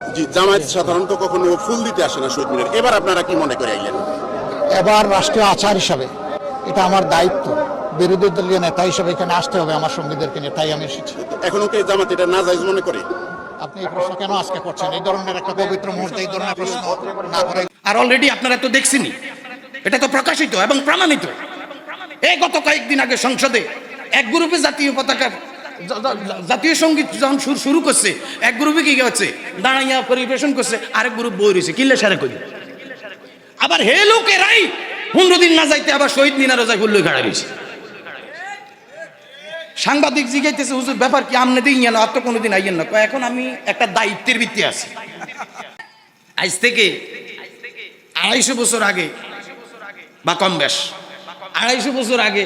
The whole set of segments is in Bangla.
জি, জামায়াত সাধারণত কখনো ফুল দিতে আসে না শহীদ মিনারে, এবার আপনারা কি মনে করে আইলেন? এবার রাষ্ট্রীয় আচার হিসাবে এটা আমার দায়িত্ব, বিরোধী দলীয় নেতা হিসাবে এখানে আসতে হবে আমার সঙ্গীদেরকে নিয়ে, তাই আমি এসেছি। এখনো কি জামাত এটা নাজায়েজ মনে করে? আপনি এই প্রশ্ন কেন আজকে করছেন? এই ধরনের একটা পবিত্র মুহূর্তে এই ধরনের প্রশ্ন না করে। আর অলরেডি আপনারা তো দেখছেনই, এটা তো প্রকাশিত এবং প্রমাণিত। এই গত কয়েকদিন আগে সংসদে এক গ্রুপে জাতীয় পতাকা জাতীয় সঙ্গীত যখন শুরু করছে, এক গ্রুপে কি হচ্ছে দাঁড়াইয়া পরিবেশন করছে, আরেক গ্রুপ বই রয়েছে কিল্লে সারে করি। আবার হে লোকেরাই 15 দিন না যাইতে আবার শহীদ মিনারও যায় হুল্লোই গাড়া রয়েছে। সাংবাদিক জিজ্ঞাইতেছে, হুজুর ব্যাপার কি, আমনে দিই না আর তো কোনোদিন আইয়েন না। এখন আমি একটা দায়িত্বের ভিত্তি আছি। আজ থেকে 250 বছর আগে বা কম বেশ 250 বছর আগে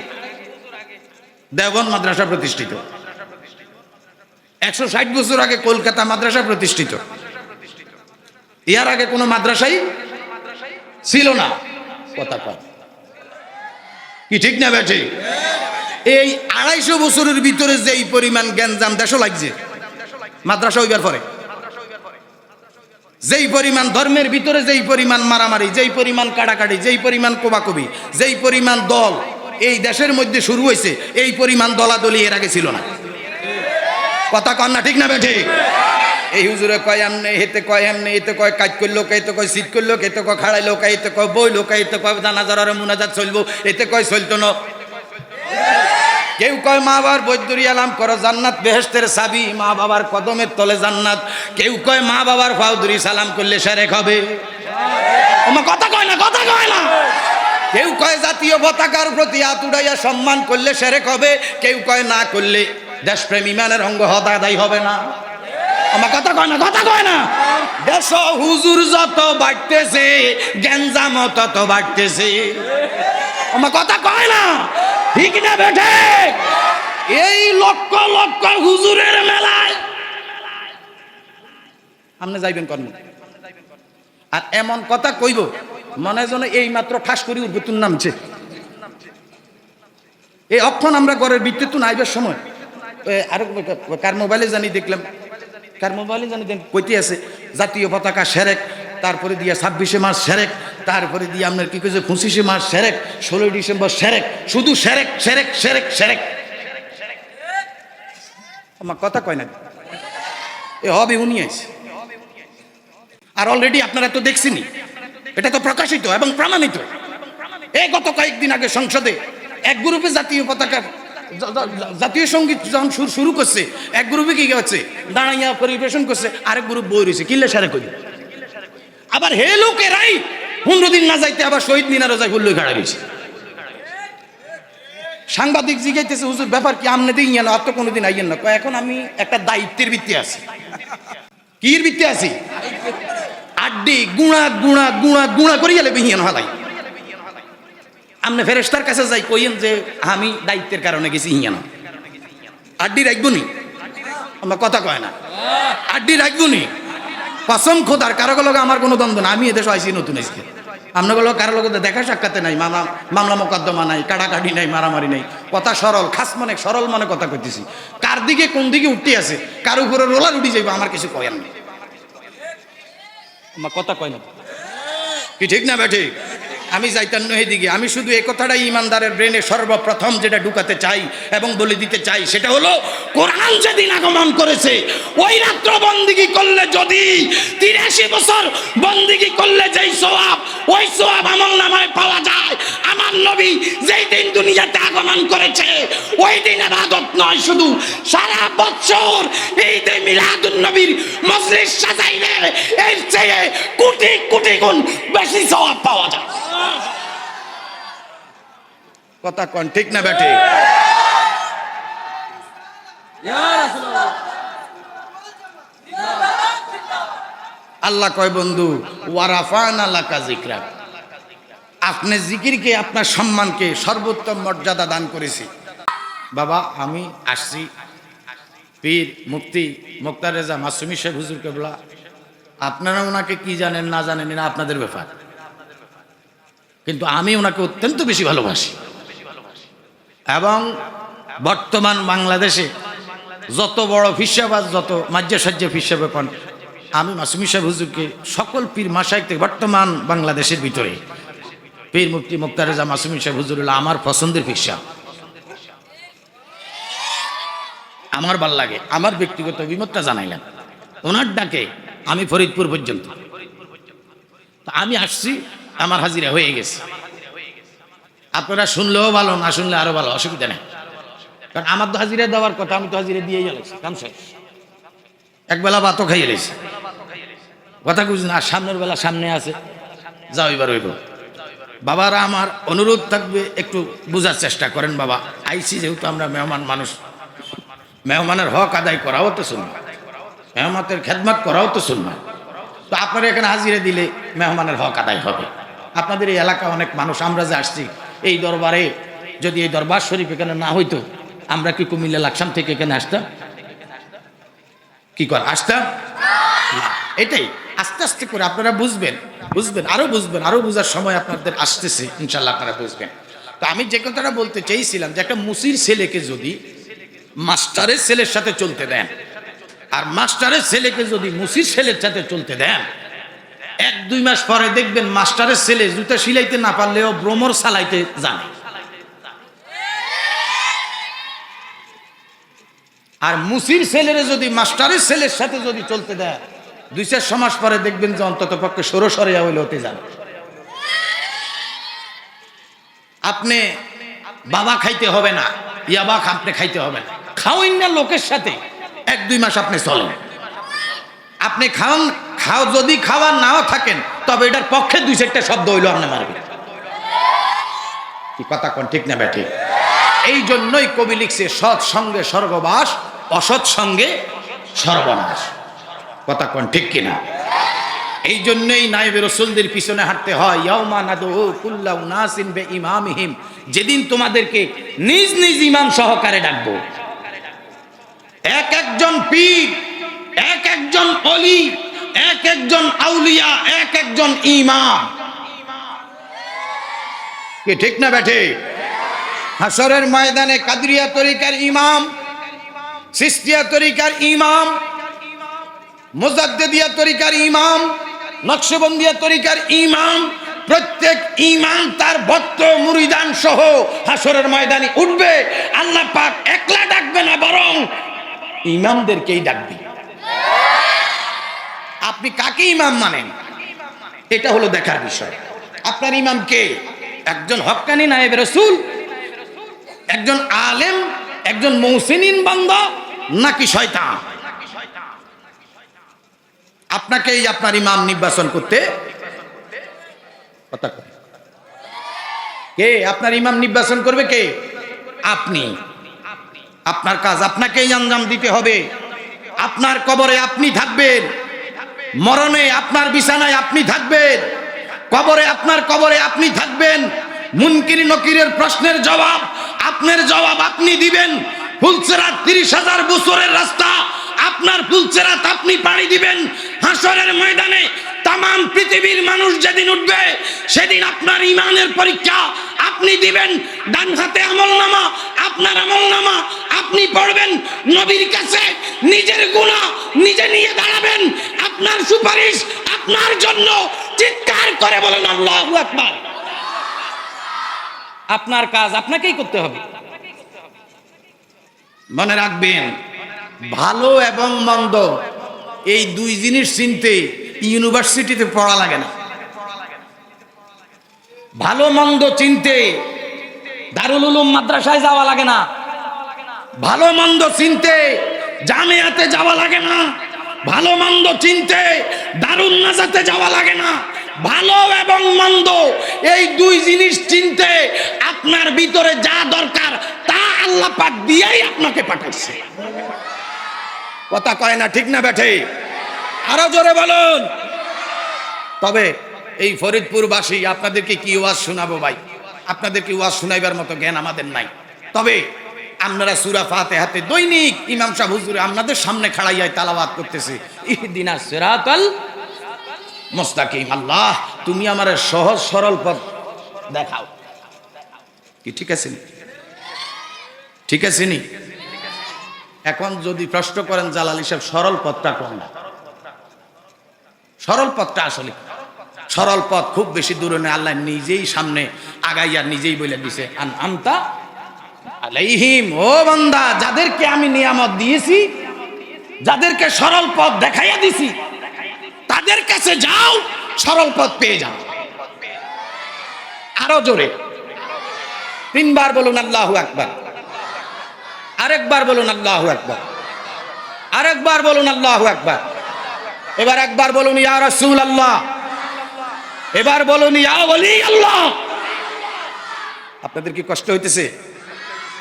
দেওবন্দ মাদ্রাসা প্রতিষ্ঠিত। 160 বছর আগে কলকাতা মাদ্রাসা প্রতিষ্ঠিত। এর আগে কোনো মাদ্রাসাই ছিল না। কথা কয় কি ঠিক না বেঠে? এই 250 বছরের ভিতরে যেই পরিমাণ জ্ঞানজাম দেশও লাগছে মাদ্রাসা হইবার পরে, যেই পরিমাণ ধর্মের ভিতরে যেই পরিমাণ মারামারি, যেই পরিমাণ কাটাকাটি, যেই পরিমাণ কোবাকবি, যেই পরিমাণ দল এই দেশের মধ্যে শুরু হয়েছে, এই পরিমাণ দলাদলি এর আগে ছিল না। কথা কন না ঠিক না বেঠে? এই হুজুরে কয় এমনি, হেতে কয় এমনি, এতে কয় কাজ করলো, এতে কয় শীত করলো, এতে কয় খাড়াই লোক, এতে কয় বই লোক, এতে কয় জানাজার মুনাজাত চলবো, এতে কয় চলতো না। কেউ কয় মা বাবার বৈদ্যুরি আলাম করো, জান্নাত বেহেশতের চাবি, মা বাবার কদমের তলে জান্নাত। কেউ কয় মা বাবার ফাউদুরি সালাম করলে সেরেক হবে। কথা কয় না, কথা কয় না। কেউ কয় জাতীয় পতাকার প্রতি হাত উড়াইয়া সম্মান করলে সেরেক হবে। কেউ কয় না করলে দেশপ্রেম ইমানের অঙ্গ আদায় হবে না। আমার কথা কয় না, কথা কয় না। দেশ হুজুর যত বাড়তেছে গ্যাঞ্জাম তত বাড়তেছে। আমার কথা কয় না ঠিক না বেঠে? এই লক্ষ লক্ষ হুজুরের মেলায় আপনি যাইবেন কর্ম, আর এমন কথা কইব মনে যেন এই মাত্র ঠাস করি উর্বতুন নামছে। এই অক্ষণ আমরা ঘরের বিদ্যুৎ আইবার সময় আরো কার মোবাইলে জানি দেখলাম, কার মোবাইলে জানি কইতে আছে জাতীয় পতাকা সেরেক, তারপরে দিয়া 26শে মার্চ সেরেক, তারপরে দিয়ে আপনার কি কইছে 25শে মার্চ সেরেক, 16ই ডিসেম্বর সেরেক, শুধু সেরেক সেরেক সেরেক সেরেক। আমার কথা কয় না, এ হবে উনি আছে। আর অলরেডি আপনারা তো দেখছেনই, এটা তো প্রকাশিত এবং প্রমাণিত। এই গত কয়েকদিন আগে সংসদে এক গ্রুপে জাতীয় পতাকা জাতীয় সঙ্গীত যখন শুরু করছে, এক গ্রুপে কি হচ্ছে দাঁড়াইয়া পরিবেশন করছে, আরেক গ্রুপ বই রয়েছে কিল্লে সারে করি। আবার হে লোকেরাই 15 দিন না যাইতে আবার শহীদ মিনারও যায় হুল্লোই গাড়া রয়েছে। সাংবাদিক জিজ্ঞাইতেছে, হুজুর ব্যাপার কি, আমনে দিই না আর তো কোনোদিন আইয়েন না। এখন আমি একটা দায়িত্বের ভিত্তি আছি। কির ভিত্তি আছি? আড্ডি গুণা গুণা গুণা গুণা করি গেলে বিহিয়ান হালাই। আপনি ফেরেশতার কাছে যাই কইেন যে আমি দায়িত্বের কারণে গেছি হিয়ান, আড্ডি রাখবো নি? আমার কথা কয় না, আড্ডি রাখবো নি? কসম খোদার, কারো লগে আমার কোনো দ্বন্দ্ব না। আমি এদেশে আইসি নতুন আজকে, আপনার লোক কারো লগে দেখা সাক্ষাতে নাই, মামলা মোকদ্দমা নাই, কাটাকাটি নাই, মারামারি নাই। কথা সরল, খাস মনে সরল মনে কথা কইতেছি। কার দিকে কোন দিকে উঠতে আছে, কার উপরে রোলার উঠে যাইব আমার কিছু কয়ার নেই। আমার কথা কয় না কি ঠিক না বেঠে? আমি যাইতাম না দিকে। আমি শুধু এই কথাটাই ইমানদারের ব্রেনে সর্বপ্রথম যেটা ঢুকাতে চাই এবং বলে দিতে চাই, সেটা হলো কোরআন যেদিন আগমন করেছে ওই রাত্র বন্দিগি করলে, যদি 83 বছর বন্দিগি করলে যেই সওয়াব, ওই সওয়াব আমলনামায় পাওয়া যায়। আমার নবী যেই দিন দুনিয়াতে আগমন করেছে ওই দিন ইবাদত নয়, শুধু সারা বছর এই যে মিলাদুন নবীর মজলিস সাজাইলে এর চেয়ে কোটি কোটি গুণ বেশি সওয়াব পাওয়া যায়। কথা কোন ঠিক না বেঠে? আল্লাহ কয় বন্ধু ওয়ারাফানা লাকা যিকরাক, আপনি জিকিরকে, আপনার সম্মানকে সর্বোত্তম মর্যাদা দান করেছি। বাবা আমি আসছি, পীর মুফতি মুক্তার রেজা মাসুমি শেখ হুজুর কেবলা, আপনারা ওনাকে কি জানেন না জানেন এটা আপনাদের ব্যাপার, কিন্তু আমি ওনাকে অত্যন্ত বেশি ভালোবাসি। এবং বর্তমান বাংলাদেশে যত বড় ফিসাবাজ, যত মাজ্জাসাজ্জা ফিসাবে পান, আমি মাসুমি সাহেব হুজুরকে সকল পীর মাশায়েখ থেকে বর্তমান বাংলাদেশের ভিতরে পীর মুফতি মুক্তার রেজা মাসুমি সাহেব হুজুর হলো আমার পছন্দের পীর সাহেব। আমার ভাল লাগে, আমার ব্যক্তিগত অভিমতটা জানাইলাম। ওনার ডাকে আমি ফরিদপুর পর্যন্ত আমি আসছি, আমার হাজিরা হয়ে গেছে। আপনারা শুনলেও ভালো, না শুনলে আরো ভালো, অসুবিধা নেই। কারণ আমার তো হাজিরা দেওয়ার কথা, আমি তো হাজিরা দিয়ে গেছি, কাম শেষ। একবেলা ভাতও খাইয়ে গেছি, কথা বুঝি না। সামনের বেলা সামনে আছে, যাও এবার হইব। বাবারা আমার অনুরোধ থাকবে, একটু বোঝার চেষ্টা করেন। বাবা আইসি যেহেতু আমরা মেহমান মানুষ, মেহমানের হক আদায় করাও তো শুনবো, মেহমানের খেদমত করাও তো শুনবো। তো আপনারা এখানে হাজিরা দিলে মেহমানের হক আদায় হবে। আপনাদের এই এলাকা অনেক মানুষ, আমরা যে আসছি এই দরবারে, যদি এই দরবার শরীফ এখানে না হইতো, আমরা কি কুমিল্লা লাকসাম থেকে এখানে আসতাম? কি কর আসতাম? এটাই আস্তে আস্তে করে আপনারা বুঝবেন, আরো বুঝবেন, আরো বুঝার সময় আপনাদের আসতেছে, ইনশাল্লাহ আপনারা বুঝবেন। তো আমি যে কথাটা বলতে চাইছিলাম যে একটা মুসির ছেলেকে যদি মাস্টারের ছেলের সাথে চলতে দেন, আর মাস্টারের ছেলেকে যদি মুসির ছেলের সাথে চলতে দেন, 1-2 মাস পরে দেখবেন মাস্টারের ছেলে জুতা সিলাইতে না পারলেও ভ্রমর চালাইতে জানে। আর মুসির ছেলেরা যদি মাস্টারের ছেলের সাথে যদি চলতে দেয়, 2-4 মাস পরে দেখবেন যে অন্তত পক্ষে সরসরিয়া হইলে হতে যান। আপনি বাবা খাইতে হবে না, ইয়াবা আপনি খাইতে হবে না, খাওয়াইন না লোকের সাথে 1-2 মাস আপনি চলেন। আপনি খাওয়ান, যদি খাওয়া নাও থাকেন, তবে এটার পক্ষে 2-4টা শব্দ হইলো আপনি মারবেন। কি কথা কোন ঠিক না ব্যাঠিক? এই জন্যই কবি লিখছে, সৎ সঙ্গে স্বর্গবাস, অসৎ সঙ্গে সর্বনাশ। কথা কোন ঠিক কিনা? এই জন্যই নায়েবে রাসূলদের পিছনে হাঁটতে হয়। ইয়াউমা নাদউ কুল্লা উনাসিন বিইমামিহিম, যেদিন তোমাদেরকে নিজ নিজ ইমাম সহকারে ডাকবো। এক একজন পীর, এক একজন ওলি, এক একজন আউলিয়া, এক একজন ইমাম। কি ঠিক না ব্যাঠে? হাসরের ময়দানে কাদরিয়া তরিকার ইমাম, সিস্তিয়া তরিকার ইমাম, মুজাদ্দিদিয়া তরিকার ইমাম, নকশবন্দিয়া তরিকার ইমাম, প্রত্যেক ইমাম তার ভক্ত মুরিদান সহ হাসরের ময়দানে উঠবে। আল্লাহ পাক একলা ডাকবে না, বরং ইমামদেরকেই ডাকবে। আপনি কাকে ইমাম মানেন, এটা হলো দেখার বিষয়। আপনার ইমাম কে? একজন হক্কানি নায়েবে রাসূল, একজন আলেম, একজন মুহসিনিন বান্দা, নাকি শয়তান? আপনাকেই আপনার ইমাম নির্বাচন করতে। কে আপনার ইমাম নির্বাচন করবে? কে? আপনি। আপনার কাজ আপনাকেই আঞ্জাম দিতে হবে। আপনার কবরে আপনি থাকবেন, মরণে আপনার বিছানায় আপনি থাকবেন, কবরে আপনার কবরে আপনি থাকবেন। মুনকির নকিরের প্রশ্নের জবাব, আপনার জবাব আপনি দিবেন। ফুলসেরাত 30,000 বছরের রাস্তা, আপনার ফুলসেরাত আপনি পাড়ি দিবেন। হাসরের ময়দানে তাম পৃথিবীর মানুষ যেদিন উঠবে, সেদিন আপনার ইমানের পরীক্ষা আপনি দিবেন। ডান হাতে আমলনামা, আপনার আমলনামা আপনি পড়বেন। নবীর কাছে নিজের গুনাহ নিজে নিয়ে দাঁড়াবেন। আপনার সুপারিশ আপনার জন্য, চিৎকার করে বলেন আল্লাহু আকবার। আপনার কাজ আপনাকেই করতে হবে। মনে রাখবেন, ভালো এবং মন্দ এই 2 জিনিস চিনতে ইউনিভার্সিটিতে পড়া লাগে না। ভালো মন্দ চিনতে দারুল উলুম মাদ্রাসায় যাওয়া লাগে না। ভালো মন্দ চিনতে জামিয়াতে যাওয়া লাগে না। ভালো মন্দ চিনতে দারুন নাজাতে যাওয়া লাগে না। ভালো এবং মন্দ এই 2 জিনিস চিনতে আপনার ভিতরে যা দরকার তা আল্লাহ পাক দিয়েই আপনাকে পাঠাইছে। কথা কয় না ঠিক না বেঠে? আরো জোরে বলুন। তবে এই ফরিদপুরবাসী আপনাদেরকে কি ওয়াজ শোনাবো ভাই? আপনাদেরকে ওয়াজ শোনাইবার মতো জ্ঞান আমাদের নাই। তবে আপনারা সূরা ফাতিহাতে দৈনিক ইমাম সাহেব হুজুর আপনাদের সামনে খাড়াইয়াই তেলাওয়াত করতেছে, ইহদিনাস সিরাতাল মুস্তাকিম। আল্লাহ তুমি আমার সহজ সরল পথ দেখাও। কি ঠিক আছে? ঠিক আছে নি? এখন যদি প্রশ্ন করেন জালালী সাহেব সরল পথটা কোনটা, সরল পথটা আসলে কি? সরল পথ খুব বেশি দূরে নয়, আল্লাহ নিজেই সামনে আগাইয়া নিজেই বলে দিছে আন আমতা আলাইহিম, ও বান্দা যাদেরকে আমি নিয়ামত দিয়েছি, যাদেরকে সরল পথ দেখাইয়া দিছি, তাদের কাছে যাও, সরল পথ পেয়ে যাও। আরো জোরে 3 বার বলুন আল্লাহু আকবার, আরেকবার বলুন আল্লাহু আকবার, আরেকবার বলুন আল্লাহু আকবার, এবার একবার বলুন ইয়া রাসূলুল্লাহ, এবার বলুন ইয়া ওলি আল্লাহ। আপনাদের কি কষ্ট হইতেছে?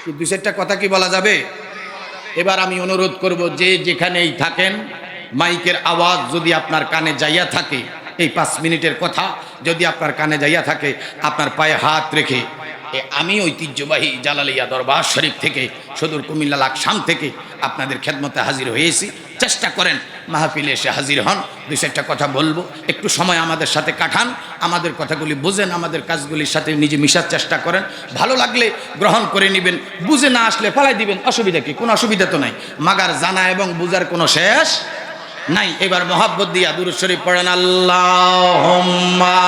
কি 2-4টা কথা কি বলা যাবে? এবার আমি অনুরোধ করব, যে যেখানেই থাকেন, মাইকের আওয়াজ যদি আপনার কানে যাইয়া থাকে, এই 5 মিনিটের কথা যদি আপনার কানে যাইয়া থাকে, আপনার পায়ে হাত রেখে আমি ঐতিহ্যবাহী জালালিয়া দরবার শরীফ থেকে, সুদূর কুমিল্লা লাকসাম থেকে আপনাদের খেদমতে হাজির হয়েছি। চেষ্টা করেন মাহফিলে এসে হাজির হন, 2-4টা কথা বলবো, একটু সময় আমাদের সাথে কাটান, আমাদের কথাগুলি বুঝেন, আমাদের কাজগুলির সাথে নিজে মিশার চেষ্টা করেন। ভালো লাগলে গ্রহণ করে নেবেন, বুঝে না আসলে ফালাই দিবেন, অসুবিধা কি? কোনো অসুবিধা তো নাই। মাগার জানা এবং বুঝার কোনো শেষ নাই। এবার মহাব্বত দিয়া দুরূদ শরীফ পড়েন, আল্লাহুম্মা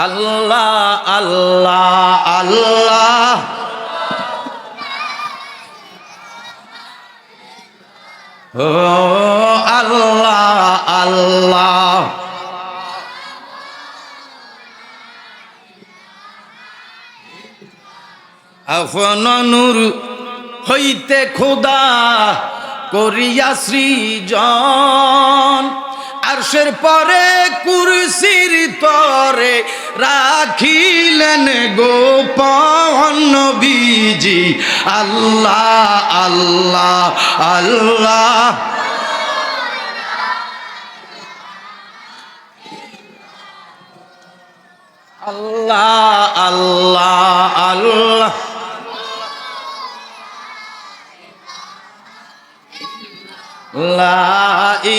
আল্লাহ আল্লাহ আল্লাহ, ও আল্লাহ আল্লাহ, আফন নূর হইতে খোদা করিয়া সৃজন, আরশের পরে কুরসির তরে রাখিলেন গোপন নবীজি। আল্লাহ আল্লাহ আল্লাহ, আল্লাহ আল্লাহ আল্লাহ, লা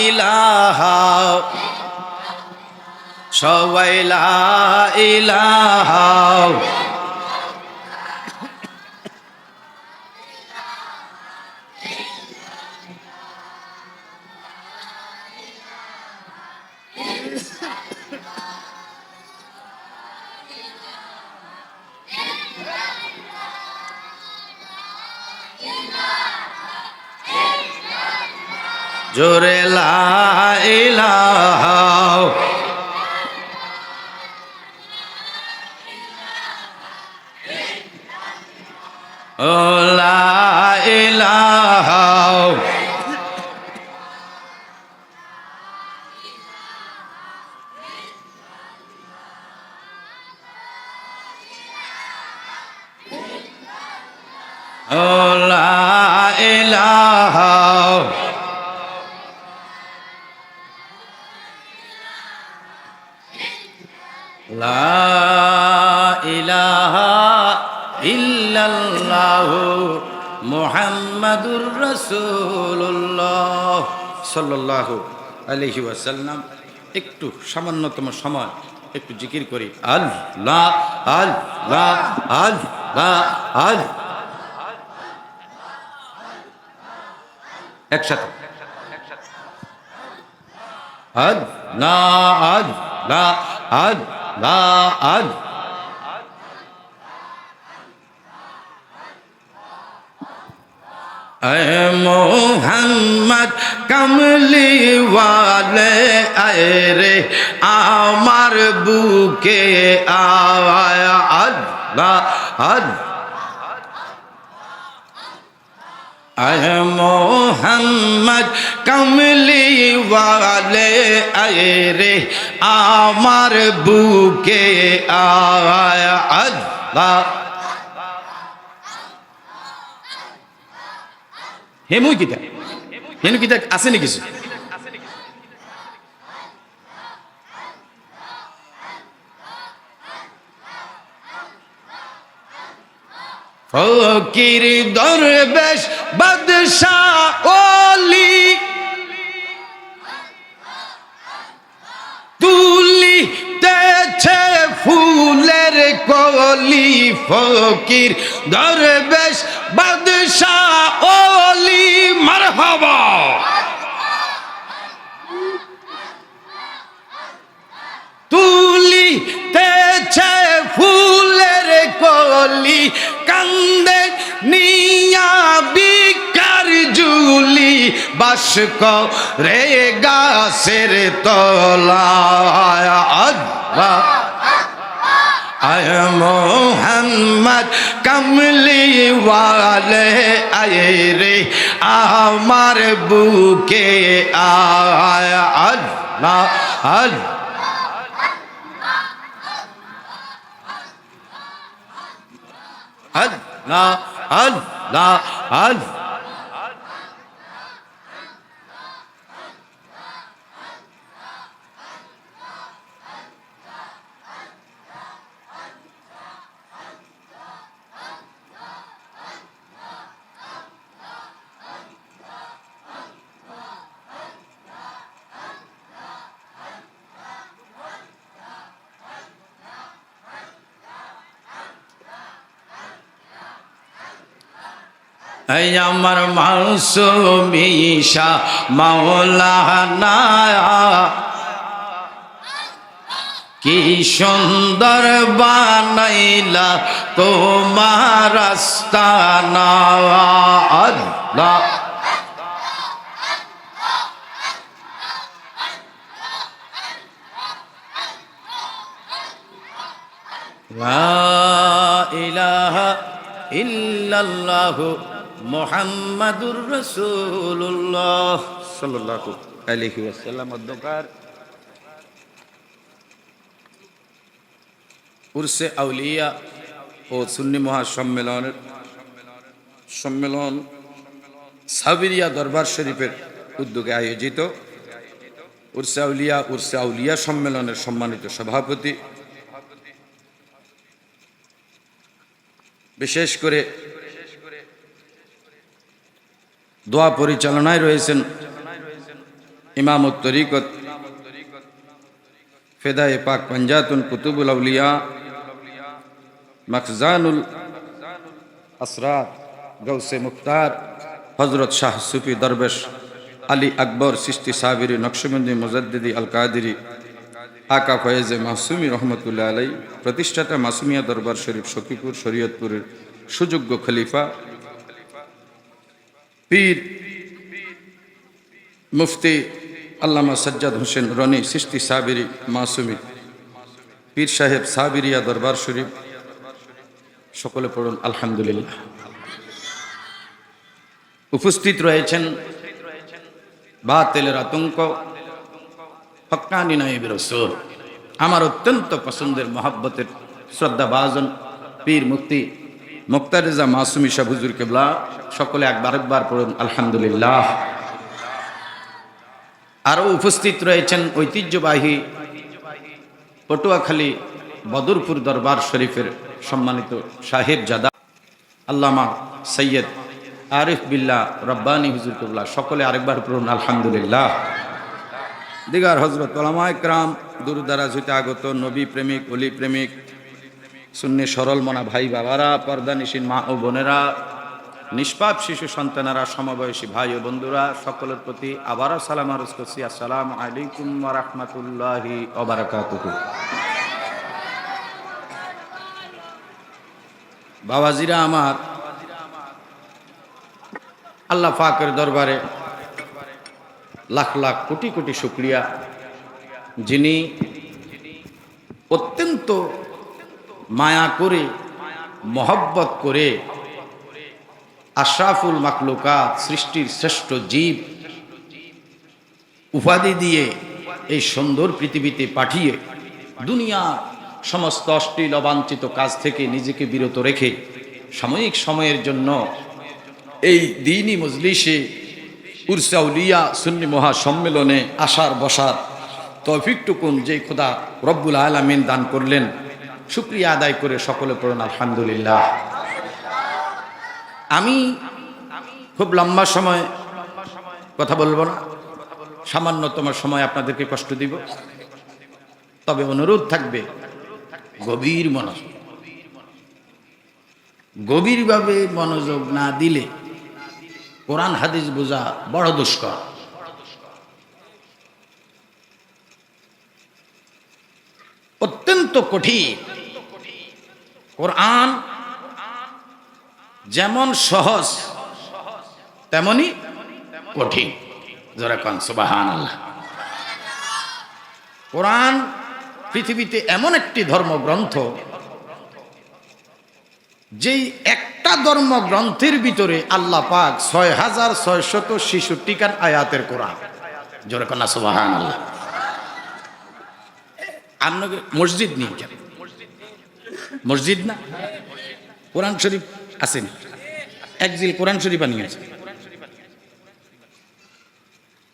ইলাহা, সবাই লা ইলাহা, জোরে লা ইলাহা, ও লা ইলাহা, ও লা ইলাহা, লা ইলাহা ইল্লাল্লাহু মুহাম্মাদুর রাসূলুল্লাহ সাল্লাল্লাহু আলাইহি ওয়াসাল্লাম। একটু সামান্যতম সময় একটু জিকির করি, আল্লাহ আল্লাহ আল্লাহ আল্লাহ, একসাথে আল্লাহ আল্লাহ আল্লাহ আল্লাহ, এ মোহাম্মদ কমলি ওয়ালে আয় রে আমার বুকে আয়, আল্লাহ আল্লাহ, আয় মোহাম্মদ কমলি ওয়ালে আয় রে আমার বুকে আয়, আল্লাহ। হেমুই কিতা হেনু কিতা আছে নি কিছু? ও ফকির দরবেশ বাদশাহ ওলি তুলিতেছে ফুলের কলি ফকির দরবেশ বাদশাহ ওলি মারহাবা তুলিতেছে ফুলের কলি কান্দে নিয়া বিকার জুলি বাস করে গাছের তলায় আল্লাহ আয় মোহাম্মদ কমলি ওয়ালে আয় রে আমার বুকে আয় আল্লাহ আল্লাহ আল্লাহ আল্লাহ আল্লাহ এই আমার মাসুম ঈশা মাওলানা কি সুন্দর বানাইলা তোমার আস্তানা আল্লাহ লা ইলাহা ইল্লাল্লাহু মুহাম্মাদুর রাসূলুল্লাহ সাল্লাল্লাহু আলাইহি ওয়াসাল্লাম অধ্যকার উরসে আউলিয়া ও সুন্নি মহাসম্মেলনের সম্মেলন সাবিরিয়া দরবার শরীফের উদ্যোগে আয়োজিত উরসে আউলিয়া সম্মেলনের সম্মানিত সভাপতি, বিশেষ করে দোয়া পরিচালনায় রয়েছেন ইমামুত তরিকত ফেদায়ে পাক পাঞ্জাতুন কুতুবুল আউলিয়া মখজানুল আসরার গৌসে মুখতার হযরত শাহ সুফি দরবেশ আলী আকবর চিশতি সাবিরি নকশবন্দি মুজাদ্দিদি আল কাদেরি আকা ফয়েজে মাসুমি রহমতুল্লাহ আলাই প্রতিষ্ঠাতা মাসুমিয়া দরবার শরীফ সখীপুর শরীয়তপুরের সুযোগ্য খলিফা পীর মুফতি আল্লামা সজ্জাদ হোসেন রনি চিশতি সাবিরি মাসুমি পীর সাহেব সাবিরিয়া দরবার শরীফ, সকলে পড়ুন আলহামদুলিল্লাহ। উপস্থিত রয়েছেন বাতিলের আতঙ্ক হক্কানি নায়েব রাসূল, আমার অত্যন্ত পছন্দের মহব্বতের শ্রদ্ধাভাজন পীর মুফতি মুক্তারেজা মাসুমি সাহেব হুজুর কেবলা, সকলে একবার পড়ুন আলহামদুলিল্লাহ। আরও উপস্থিত রয়েছেন ঐতিহ্যবাহী পটুয়াখালী বদরপুর দরবার শরীফের সম্মানিত সাহেব জাদা আল্লামা সৈয়দ আরিফ বিল্লাহ রব্বানী হুজুর কেবলা, সকলে আরেকবার পড়ুন আলহামদুলিল্লাহ। দিগার হযরত উলামা ইকরাম, দূর দারাজ হইতে আগত নবী প্রেমিক, অলি প্রেমিক, সুন্নি সরল মনা ভাই বাবারা, পর্দানিশীন মা ও বোনেরা, নিষ্পাপ শিশু সন্তানেরা, সমবয়সী ভাই ও বন্ধুরা, সকলের প্রতি আবারও সালাম আরজ করছি, আসসালামু আলাইকুম ওয়া রাহমাতুল্লাহি ওয়া বারাকাতুহু। বাবাজিরা আমার, আল্লাহ পাকের দরবারে লাখ লাখ কোটি কোটি শুকরিয়া, যিনি অত্যন্ত মায়া করে মহব্বত করে আশরাফুল মাখলুকাত, সৃষ্টির শ্রেষ্ঠ জীব উপাধি দিয়ে এই সুন্দর পৃথিবীতে পাঠিয়ে দুনিয়ার সমস্ত অশ্লীল অবাঞ্ছিত কাজ থেকে নিজেকে বিরত রেখে সাময়িক সময়ের জন্য এই দ্বীনি মজলিসে উরসে আউলিয়া সুন্নি মহাসম্মেলনে আসার বসার তৌফিকটুকুন যে খোদা রব্বুল আলামিন দান করলেন, শুকরিয়া আদায় করে সকলে পড়ুন আলহামদুলিল্লাহ। আমি খুব লম্বা সময় কথা বলবো না, সামান্যতম সময় আপনাদেরকে কষ্ট দিব, তবে অনুরোধ থাকবে গভীর মনোযোগ। গভীরভাবে মনোযোগ না দিলে কোরআন হাদিস বোঝা বড় দুষ্কর। অত্যন্ত কঠিন। কোরআন যেমন সহজ তেমনি কঠিন। যারা কোন সুবহানাল্লাহ। কোরআন পৃথিবীতে এমন একটি ধর্মগ্রন্থ, যেই একটা ধর্মগ্রন্থের ভিতরে আল্লাহ পাক ৬৬৬৬ আয়াতের কোরআন। যারা কোন সুবহানাল্লাহ। আপনাকে মসজিদ নেই কেন? মসজিদ না, কোরআন শরীফ আসেন, একজিল কোরআন শরীফ আনিয়েছে।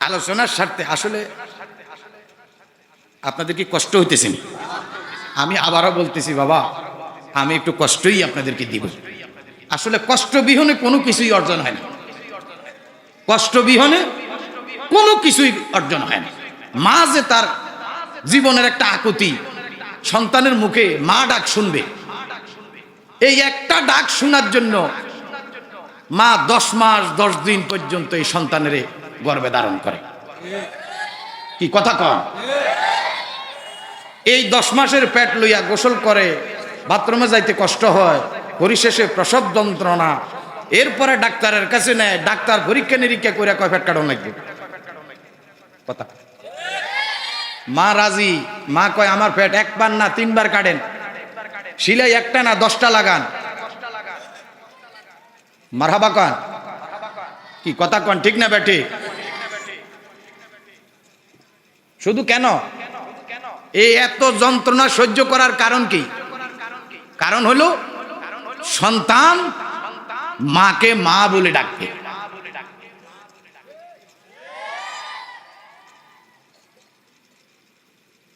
আলোচনার স্বার্থে আসলে আপনাদের কি কষ্ট হইতেছে? আমি আবারও বলতেছি বাবা, আমি একটু কষ্টই আপনাদেরকে দিব। আসলে কষ্ট বিহনে কোনো কিছুই অর্জন হয় না। কষ্ট বিহনে কোনো কিছুই অর্জন হয় না। মা যে তার জীবনের একটা আকুতি, সন্তানের মুখে মা ডাক শুনবে, এই একটা ডাক শোনার জন্য মা 10 মাস 10 দিন পর্যন্ত এই সন্তানের গর্ভে ধারণ করে। কি কথা কন? এই 10 মাসের পেট লইয়া গোসল করে, বাথরুমে যাইতে কষ্ট হয়, পরিশেষে প্রসব যন্ত্রণা, এরপরে ডাক্তারের কাছে নেয়, ডাক্তার পরীক্ষা নিরীক্ষা করে কয় পেট কাটানো লাগবে। কথা মা রাজি, মা কয় আমার পেট একবার না 3 বার কাটেন, সিলাই একটা না 10টা লাগান। মারহাবা কন। কি কথা কন, ঠিক না বেটি? শুধু কেন এই এত যন্ত্রণা সহ্য করার কারণ কি? কারণ হলো সন্তান মাকে মা বলে ডাকবে।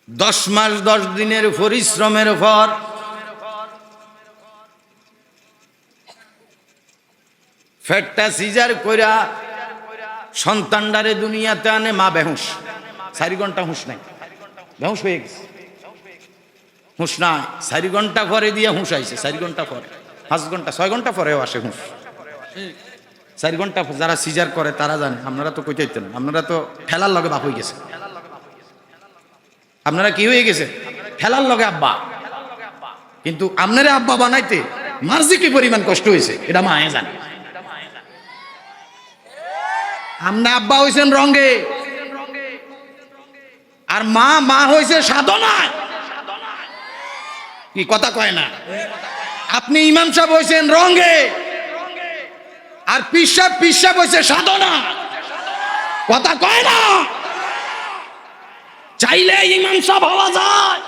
দশ মাস 10 দিনের পরিশ্রমের পর ফেটটা সিজার কইরা সন্তানটারে দুনিয়াতে আনে মা বেহুশ। 4 ঘন্টা হুঁশ নাই, বেহুশ হয়ে গেছে, হুঁশ নাই। 4 ঘন্টা পরে দিয়ে হুঁশ আইছে, 4 ঘন্টা পরে, 5 ঘন্টা 6 ঘন্টা পরেও আসে হুঁশ। 4 ঘন্টা যারা সিজার করে তারা জানে। আপনারা তো কইতেন, আপনারা তো ঠেলার লগে বাপ হয়ে গেছে। আপনারা কি হয়ে গেছে? ঠেলার লগে আব্বা। কিন্তু আপনারা আব্বা বানাইতে মার্জি কি পরিমাণ কষ্ট হয়েছে এটা মায়ে জানে। আমরা আব্বা হয়েছেন রঙে, আর মা মা হয়েছে সাধনায়। কি কথা কয় না? আপনি ইমাম সাহেব হয়েছেন রঙে, আর পীর সাহেব হয়েছে সাধনা। কথা কয় না? চাইলে ইমাম সাহেব হওয়া যায়,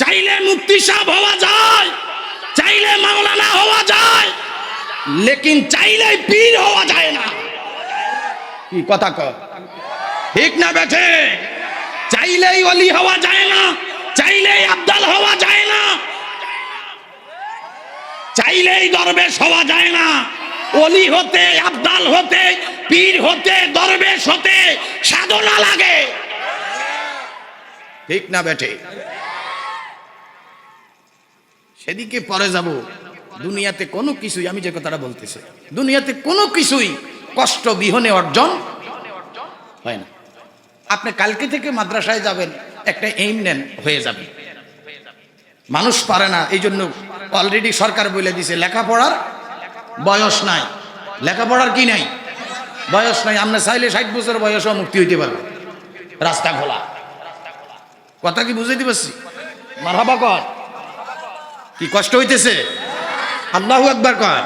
চাইলে মুফতি সাহেব হওয়া যায়, চাইলে মাওলানা হওয়া যায়, লেকিন চাইলে পীর হওয়া যায় না। কি কথা কয়, ঠিক না বেঠে? চাইলেই ওলি হওয়া যায় না, চাইলেই আব্দাল হওয়া যায় না, চাইলেই দরবেশ হওয়া যায় না। ওলি হতে, আব্দাল হতে, পীর হতে, দরবেশ হতে সাধনা লাগে। ঠিক না বেঠে? সেদিকে পরে যাব। দুনিয়াতে কোনো কিছুই, আমি যে কথাটা বলতেছি, দুনিয়াতে কোনো কিছুই কষ্ট বিহনে অর্জন হয় না। আপনি কালকে থেকে মাদ্রাসায় যাবেন, একটা এইম নেন, হয়ে যাবে। মানুষ পারে না, এই জন্য অলরেডি সরকার বলে দিছে লেখাপড়ার বয়স নাই। লেখাপড়ার কি নাই? বয়স নাই। আপনি চাইলে 60 বছর বয়সও মুক্তি হইতে পারবে, রাস্তা খোলা। কথা কি বুঝাইতে পারছি? মারহাবা কর। কি কষ্ট হইতেছে? আল্লাহু আকবার কর।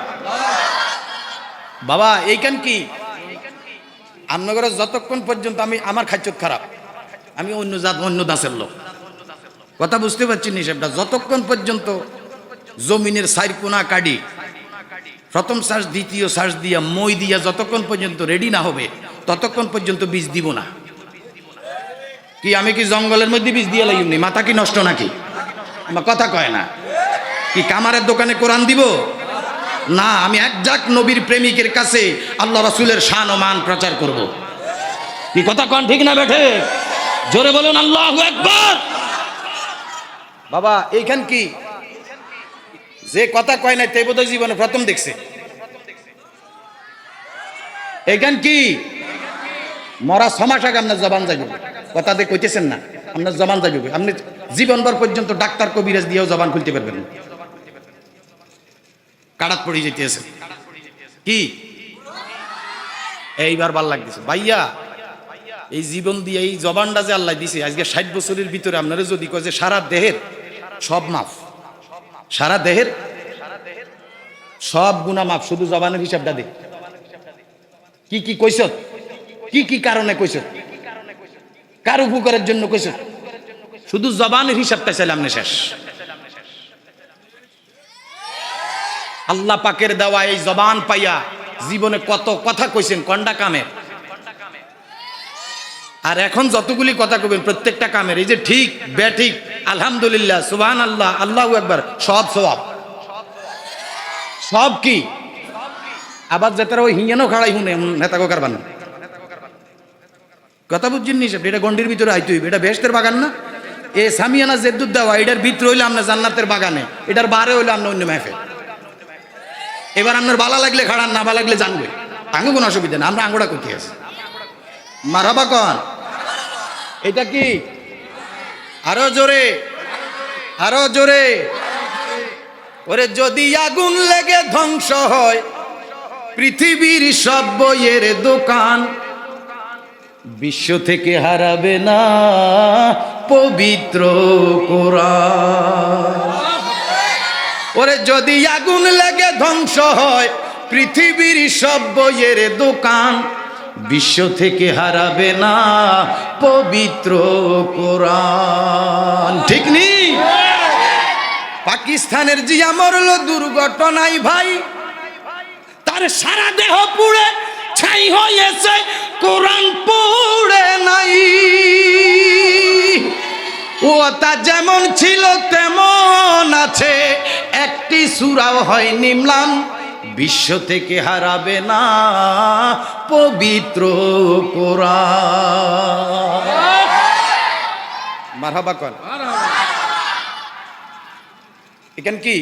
বাবা এইখান কি আপনার যতক্ষণ পর্যন্ত আমার খাদ্যত খারাপ, আমি অন্য জাত, অন্য দাসের লোক, কথা বুঝতে পারছি নি সেটা। যতক্ষণ পর্যন্ত জমিনের 4 কোনা কাটি, প্রথম শ্বাস দ্বিতীয় শ্বাস দিয়া মই দিয়া যতক্ষণ পর্যন্ত রেডি না হবে, ততক্ষণ পর্যন্ত বীজ দিব না। কি আমি কি জঙ্গলের মধ্যে বীজ দিয়ে লাগিনি? মাথা কি নষ্ট নাকি? আমার কথা কয় না? কি কামারের দোকানে কোরআন দিব? না, আমি একজাক নবীর প্রেমিকের কাছে আল্লাহ রাসূলের শান ও মান প্রচার করব। কি কথা কোন ঠিক না বেঠে? জোরে বলুন আল্লাহু আকবার। বাবা এইখান কি যে কথা কয় নাই তাই বোধহয় জীবনে প্রথম দেখছে। এইখান কি মরা 6 মাস আগে আপনার জবান যাইব, কথা দিয়ে কইতেছেন না, আপনার জবান যাইব। আপনি জীবনভর পর্যন্ত ডাক্তার কবিরাজ দিয়েও জবান খুলতে পারবেন না, কাটাত পড়ে যেতেছে। কি এইবার ভাল লাগতেছে ভাইয়া, এই জীবন দিয়ে এই জবানটা যে আল্লাহ দিছে আজকে 60 বছরের ভিতরে আপনারা যদি কয় যে সারা দেহের সব মাফ, সারা দেহের সব গুনাহ মাফ, শুধু জবানের হিসাবটা দে। কি কি কইছ, কি কি কারণে কইছ, কার উপকারের জন্য কইছ, শুধু জবানের হিসাবটা চাইলাম না শেষ। আল্লাহ পাকের দেওয়া এই জবান পাইয়া জীবনে কত কথা কইছেন, কন্ডা কামের। আর এখন যতগুলি কথা কবেন প্রত্যেকটা কামের, এই যে ঠিক বেঠিক, আলহামদুলিল্লাহ, সুবহানাল্লাহ, আল্লাহু আকবার, সব সওয়াব, সব কি। আবার যেতারা ওই হিঙ্গেনও খাড়াই হুনে নেতা কোকার বান কথা বুঝছেন নি? এটা গন্ডির ভিতরে আইতে হইবে, এটা বেহেশতের বাগান না। এ সামিয়ানা জেদ্দুদ দেওয়া, এটার ভিতরে হইলে আপনার জান্নাতের বাগানে, এটার বারে হইলে আপনার অন্য মেহফিল। এবার আপনার বালা লাগলে খাড়ান, না বালা লাগলে জানবে, আঙ্গু কোনো অসুবিধা না, আমরা আঙ্গুটা করতে আছি। মারহাবা কন। এটা কি আরো জোরে, আরো জোরে। ওরে যদি আগুন লেগে ধ্বংস হয় পৃথিবীর সব বইয়ের দোকান, বিশ্ব থেকে হারাবে না পবিত্র কোরআন। ওরে যদি আগুন লেগে ধ্বংস হয় পৃথিবীর সব বইয়ের দোকান, বিশ্ব থেকে হারাবে না পবিত্র কোরআন। ঠিক নি? পাকিস্তানের জিয়া মরল দুর্ঘটনায় ভাই, তার সারা দেহ পুড়ে ছাই হয়েছে, কোরআন পড়ে নাই। ও তা যেমন ছিল তেমন আছে, একটি সূরাও হয়নি ম্লান, বিশ্ব থেকে হারাবে না পবিত্র কোরআন। মারহাবা কর। এখান কি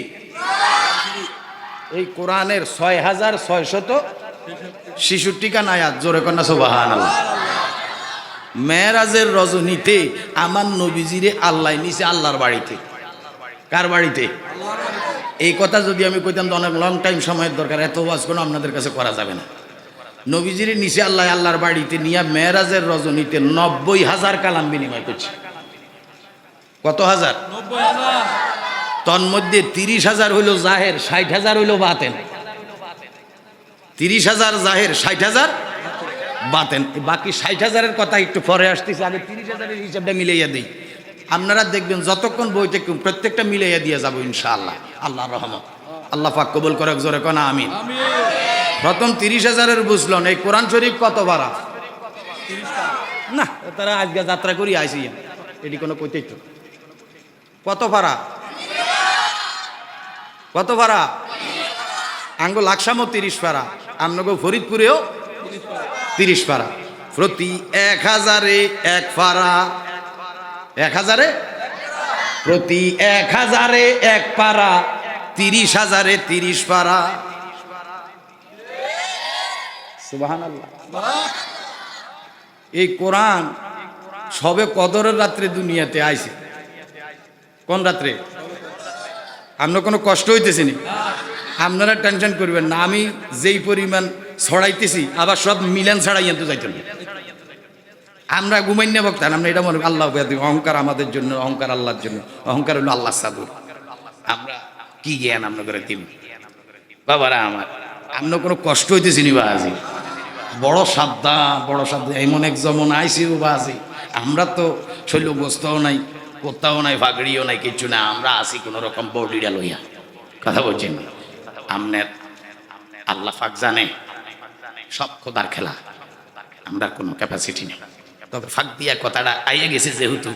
এই কোরআনের 6666 গান আয়াত, জোরে কন্যা সুবহানাল্লাহ। মেরাজের রজনীতে আমার নবীজিরে আল্লাহ নিছে আল্লাহর বাড়িতে। কার বাড়িতে? এই কথা যদি আমি কইতাম তো অনেক লং টাইম সময়ের দরকার, এত ওয়াজ কোনো আপনাদের কাছে করা যাবে না। নবীজিরে নিছে আল্লাহ আল্লাহর বাড়িতে নিয়ে মেরাজের রজনীতে 90,000 কালাম বিনিময় করছে। কত হাজার? 90,000। তন্মধ্যে 30,000 হইল জাহের, 60,000 হইল বাতেন। 30,000 জাহের, 60,000 বাতেন। বাকি 60,000-এর কথা একটু পরে আসতেছে, আগে 30,000-এর হিসাবটা মিলাইয়া দিই। আপনারা দেখবেন যতক্ষণ বইতে প্রত্যেকটা মিলাইয়া দিয়ে যাবো ইনশাআল্লাহ, আল্লাহর রহমত। আল্লাহ পাক কবুল করে, জোরে কোন আমিন। প্রথম 30,000-এর বুঝলেন এই কোরআন শরীফ কত ভাড়া? না তারা আজকে যাত্রা করি আইসি, এটি কোনো কইতেই তো। কত ভাড়া? কত ভাড়া? আঙ্গো লাকসামও 30 পারা, আমনগো ফরিদপুরেও 30 পারা। প্রতি 1000-এ 1 পারা, 1000-এ প্রতি 1000-এ 1 পারা, 30,000-এ 30 পারা। সুবহানাল্লাহ। এই কোরআন সবে কদরের রাত্রে দুনিয়াতে আইছে। কোন রাত্রে? আমরা কোনো কষ্ট হইতেছি না, আপনারা টেনশন করবেন না। আমি যেই পরিমাণ ছড়াইতেছি আবার সব মিলান ছাড়াইয়া তো যাইতেন। আমরা ঘুমাই না বক্তান, আমরা এটা মনে আল্লাহ, অহংকার আমাদের জন্য, অহংকার আল্লাহর জন্য। অহংকার হলো আল্লাহ সাবুর। আমরা কি জ্ঞান আমরা করে দিন বাবারা আমার, আমরা কোনো কষ্ট হইতেছি নি বাজি। বড় সাবধান, বড় সাবধান। এমন এক জমন আইসি ও বাজি, আমরা তো শৈল গোস্তাও নাই, কোথাও নাই, ফাগড়িও নাই, কিছু না। আমরা আসি কোনো রকম বডিটা লইয়া। কথা বলছেন আপনার আল্লাহ পাক জানে, সব খোদার খেলা, আমরা কোনো ক্যাপাসিটি নেই। তবে ফাঁক দিয়া কথাটা আইয়া গেছে যেহেতু,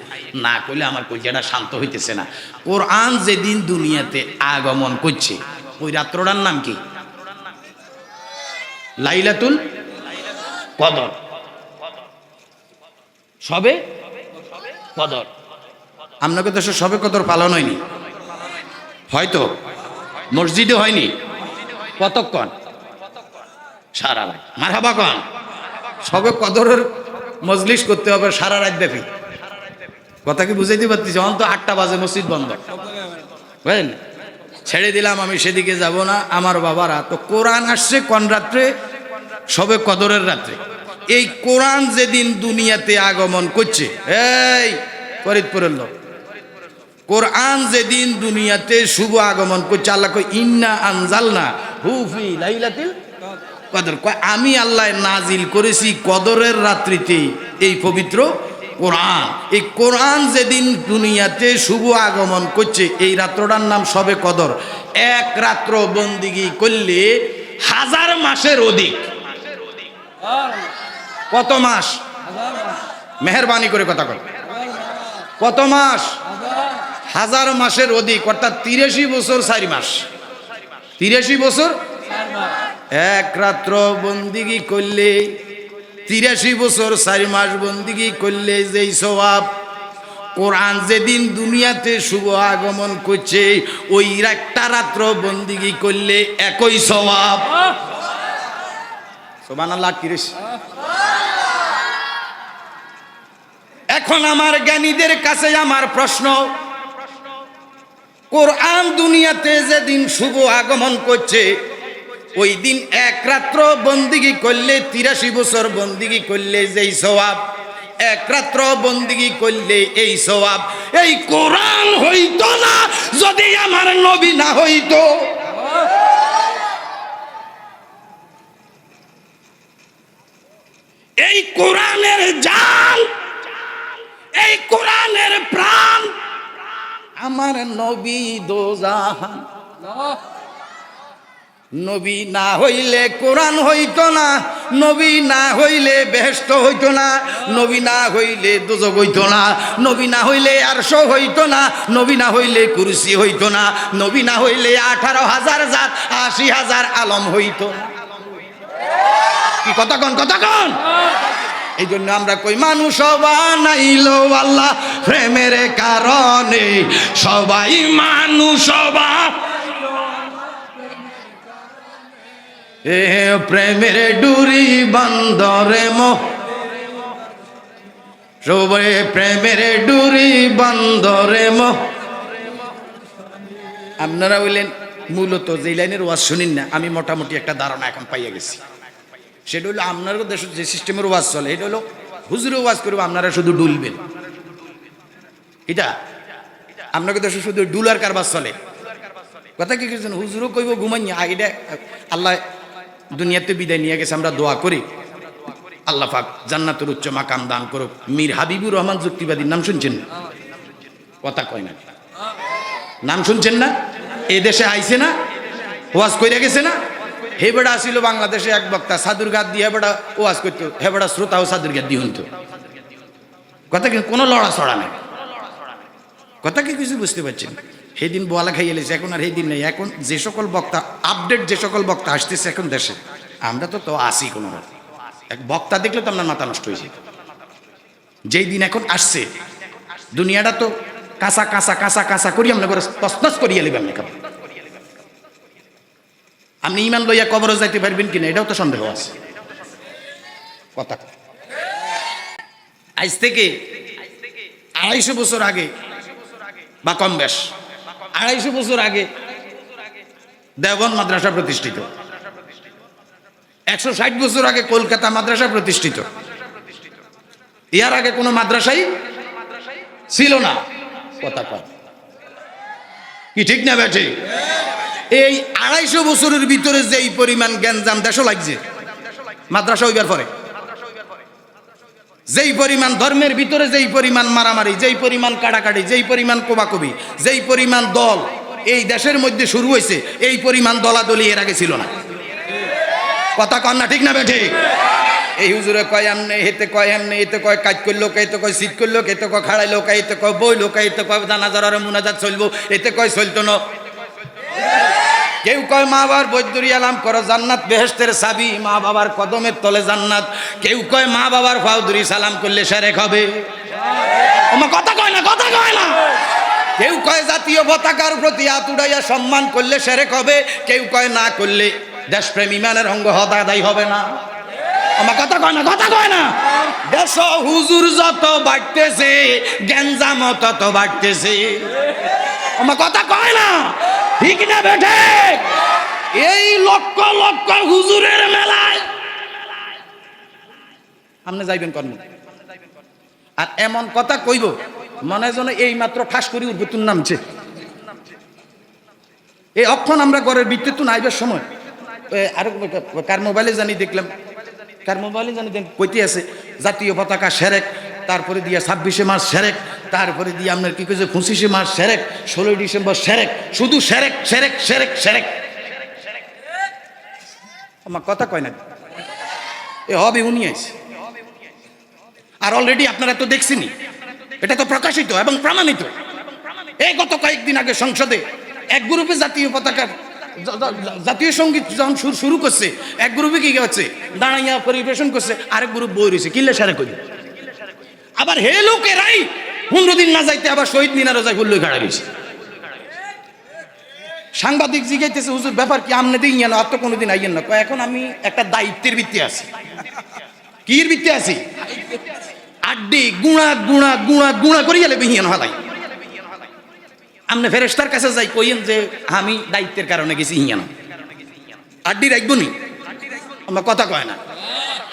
না কইলে আমার কইজাটা শান্ত হইতেছে না। কোরআন যেদিন দুনিয়াতে আগমন করছে ওই রাত্রটার নাম কি? লাইলাতুল কদর, সবে কদর। আপনাকে দেশে সবে কদর পালন হয়নি, হয়তো মসজিদে হয়নি। কতক্ষণ? সারা রাত। মারহাবা কন। সবে কদরের মজলিস করতে হবে সারা রাত ব্যাপী। কথা কি বুঝাইতে পারতেছি? অন্ত 8টা বাজে মসজিদ বন্ধ, বুঝলেন? ছেড়ে দিলাম, আমি সেদিকে যাব না। আমার বাবারা তো কোরআন আসছে কোন রাত্রে? সবে কদরের রাত্রে। এই কোরআন যেদিন দুনিয়াতে আগমন করছে, এই ফরিদপুরের লোক, কোরআন যেদিন দুনিয়াতে শুভ আগমন করছে, আল্লাহ কই ইন্না আনজালনা হু ফি লাইলাতিল কদর। আমি আল্লাহ নাজিল করেছি কদরের রাত্রিতে এই পবিত্র কোরআন। এই কোরআন যেদিন দুনিয়াতে শুভ আগমন করছে, এই রাত্রটার নাম সবে কদর। এক রাত্র বন্দিগি করলে 1000 মাসের অধিক। কত মাস? মেহরবানি করে কথা কর। কত মাস? 1000 মাসের অধিক, অর্থাৎ 83 বছর 4 মাস। 83 বছর এক রাত্র বন্দিগি করলে, 83 বছর 4 মাস বন্দিগি করলে যেই সওয়াব, কোরআন যেদিন দুনিয়াতে শুভ আগমন করছে ওই একটা রাত্র বন্দিগি করলে একই সওয়াব। সুবহানাল্লাহ। এখন আমার জ্ঞানীদের কাছে আমার প্রশ্ন, কোরআন দুনিয়াতে যেদিন শুভ আগমন করছে ওই দিন এক রাত্র বন্দিগি করলে, 83 বছর বন্দিগি করলে যেই সওয়াব, এক রাত্র বন্দিগি করলে এই সওয়াব, এই কোরআন হইতো না যদি আমার নবী না হইতো। এই কোরআনের জান, এই কোরআনের প্রাণ আমার নবী দোজাহান। নবী না হইলে কোরআন হইতো না, নবী না হইলে বেহেশত হইতো না, নবী না হইলে দোজখ হইতো না, নবী না হইলে আরশ হইতো না, নবী না হইলে কুরসি হইতো না, নবী না হইলে 18,000 জাত 80,000 আলম হইতো না। কি কথা কন, কথা কন। এই জন্য আমরা কই মানুষ বানাইলো আল্লাহ প্রেমের কারণে, সবাই মানুষ প্রেমের ডুরি বন্দরে সবাই প্রেমের ডুরি বন্দরে আপনারা বললেন মূলত যে লাইনের ওয়াজ শুনিন না, আমি মোটামুটি একটা ধারণা এখন পাইয়া গেছি। সেটা হলো আপনার দেশে যে সিস্টেমের ওয়াজ চলে, এটা হলো হুজুরে ওয়াজ করবো, আপনারা শুধু ডুলবেন। এটা আপনাকে দেশে শুধু ডুলার কারবার চলে। কথা কি করছেন? হুজুরও কইব ঘুমাইয়া। এটা আল্লাহ দুনিয়াতে বিদায় নিয়ে গেছে, আমরা দোয়া করি আল্লাহ পাক জান্নাতের উচ্চ মাকাম দান করুক। মীর হাবিবুর রহমান যুক্তিবাদীর নাম শুনছেন? কথা কয় না, নাম শুনছেন না? এই দেশে আইছে না, ওয়াজ কইরা গেছে না? হে বেড়া আসিল বাংলাদেশে এক বক্তা, সাদুর গাদ দিয়ে বেড়া ওয়াজ করতো, হে বেড়া শ্রোতাও সাদুর গাদ দিয়ে হইতো। কথা কি কোনো লড়া ছড়া নেই। কথা কি কিছু বুঝতে পারছেন? সেদিন বোয়ালা খাইয়ে এলেছে, এখন আর সেই দিন নেই। এখন যে সকল বক্তা আপডেট, যে সকল বক্তা আসতেছে এখন দেশে, আমরা তো আসি কোনো এক বক্তা দেখলে তো আপনার মাথা নষ্ট হয়েছে। যেই দিন এখন আসছে, দুনিয়াটা তো কাঁচা কাঁচা কাঁচা কাঁচা করি আমরা করে তসনস করিয়ে নেবেন। আপনি ইমান লইয়া কবরে যাইতে পারবেন কিনা এটাও তো সন্দেহ আছে। কথা আজ থেকে 250 বছর আগে বা কম বেশ 250 বছর আগে দেওবন্দ মাদ্রাসা প্রতিষ্ঠিত। 160 বছর আগে কলকাতা মাদ্রাসা প্রতিষ্ঠিত। এর আগে কোনো মাদ্রাসাই ছিল না। কথা কয় কি ঠিক না বেঠে? এই 250 বছরের ভিতরে যেই পরিমাণ জ্ঞানজাম দেশও লাগছে মাদ্রাসা হইবার পরে, যেই পরিমাণ ধর্মের ভিতরে যেই পরিমাণ মারামারি, যেই পরিমাণ কাটাকাটি, যেই পরিমাণ কোবাকবি, যেই পরিমাণ দল এই দেশের মধ্যে শুরু হয়েছে, এই পরিমাণ দলাদলি এর আগে ছিল না। কথা কন না ঠিক না বেঠে? এই হুজুরে কয় এমনি, হেতে কয় এমনি, এতে কয় কাজ করলো, এতে কয় শীত করলো, এতে কয় খাড়াই লোক, এতে কয় বই লোক, এতে কয় জানাজার মুনাজাত চলবো, এতে কয় চলতো না। কেউ কয় মা বাবার বৈদ্যুরি আলাম করো জান্নাত বেহেশতের চাবি, মা বাবার কদমের তলে জান্নাত। কেউ কয় মা বাবার ফাউদুরি সালাম করলে সেরেক হবে। আমার কথা কয় না, কথা কয় না। কেউ কয় জাতীয় পতাকার প্রতি হাত উড়াইয়া সম্মান করলে সেরেক হবে। কেউ কয় না করলে দেশপ্রেম ইমানের অঙ্গ আদায় হবে না। আমার কথা কয় না, কথা কয় না। দেশ হুজুর যত বাড়তেছে গেঞ্জাম তত বাড়তেছে। আমার কথা কয় না, ঠিক না বেঠে? এই লক্ষ লক্ষ হুজুরের মেলায় আপনি যাইবেন কর্ম, আর এমন কথা কইব মনে যেন এই মাত্র ঠাস করি উর্বতুন নামছে। এই অক্ষণ আমরা ঘরের বিদ্যুৎ নাইবার সময় আর কার মোবাইলে জানি দেখলাম, কার মোবাইলে জানি কইতে আছে জাতীয় পতাকা সেরেক, তারপরে দিয়া 26শে মার্চ সেরেক, তারপরে দিয়ে আপনার কি কইছে 25শে মার্চ সেরেক, 16ই ডিসেম্বর সেরেক, শুধু সেরেক সেরেক সেরেক সেরেক। আমার কথা কয় না, এ হবে উনি আছে। আর অলরেডি আপনারা তো দেখছেনই, এটা তো প্রকাশিত এবং প্রমাণিত। এই গত কয়েকদিন আগে সংসদে এক গ্রুপে জাতীয় পতাকা জাতীয় সঙ্গীত যখন শুরু করছে, এক গ্রুপে কি হচ্ছে দাঁড়াইয়া পরিবেশন করছে, আরেক গ্রুপ বই রয়েছে কিল্লে সারে করি। আবার হে লোকেরাই 15 দিন না যাইতে আবার শহীদ মিনারও যাই হুল্লোই খাড়া রয়েছে। সাংবাদিক জিজ্ঞাইতেছে হুজুর ব্যাপার কি, আমনে দিই না আর তো কোনোদিন আইয়েন না। এখন আমি একটা দায়িত্বের ভিত্তি আছি। কির ভিত্তি আছি? আড্ডি গুণা গুণা গুণা গুণা করি গেলে বিহিয়ান হালাই। আপনি ফেরেশতার কাছে যাই কইেন যে আমি দায়িত্বের কারণে গেছি হিয়ানো। আড্ডি রাখবো নি? আমার কথা কয় না,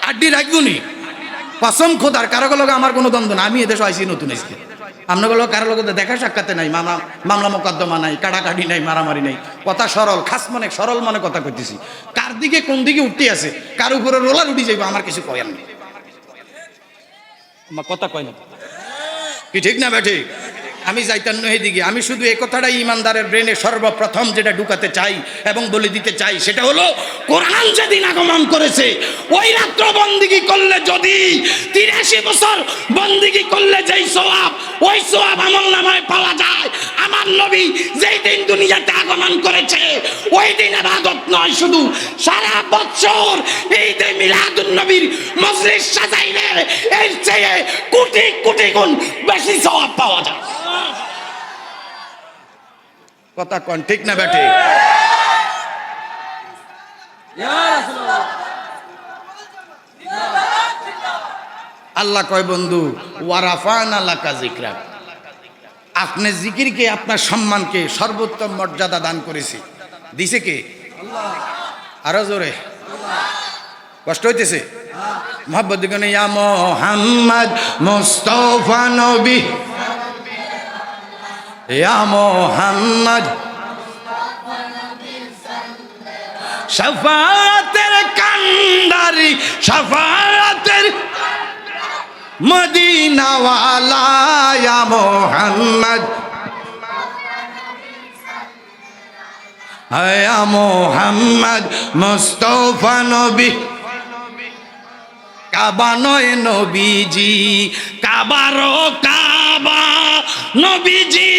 আড্ডি রাখবো নি? কসম খোদার কারো লগে আমার কোনো দ্বন্দ্ব না। আমি এদেশে আইসি নতুন আজকে, আপনাগুলো কারো লগে দেখা সাক্ষাতে নাই, মামলা মোকদ্দমা নাই, কাটাকাটি নাই, মারামারি নাই। কথা সরল, খাস মনে সরল মনে কথা কইতেছি। কার দিকে কোন দিকে উঠতে আছে, কার উপরে রোলার উঠে যাইব আমার কিছু কয়ার নেই। আমার কথা কয় না, কি ঠিক না বেঠে? আমি যাইতাম নহে দিকে। আমি শুধু এই কথাটাই ইমানদারের ব্রেনে সর্বপ্রথম যেটা ঢুকাতে চাই এবং বলে দিতে চাই, সেটা হলো কোরআন যেদিন আগমন করেছে ওই রাত্র বন্দিগি করলে, যদি 83 বছর বন্দিগি করলে যেই সওয়াব, ওই সওয়াব আমলনামায় পাওয়া যায়। আমার নবী যেই দিন দুনিয়াতে আগমন করেছে ওই দিন ইবাদত নয়, শুধু সারা বছর এই যে মিলাদুন নবীর মজলিস সাজাইলে এর চেয়ে কোটি কোটি গুণ বেশি সওয়াব পাওয়া যায়। কথা কোন ঠিক না বেঠে? আল্লাহ কয় বন্ধু ওয়ারাফানা লাকা যিকরা, আপনি জিকিরকে, আপনার সম্মানকে সর্বোত্তম মর্যাদা দান করেছি। দিছে কে? আরো জোরে কষ্ট হইতেছে? মোহাম্মদ গনে ইয়া মুহাম্মদ মুস্তাফা নবী, ইয়া মুহাম্মদ শাফাআতের কান্ডারি, শাফাআতের মদিনা ওয়ালা, ইয়া মুহাম্মদ, ইয়া মুহাম্মদ মুস্তাফা নবী। কাবা নয় নবীজি, কাবারও কাবা, নবীজি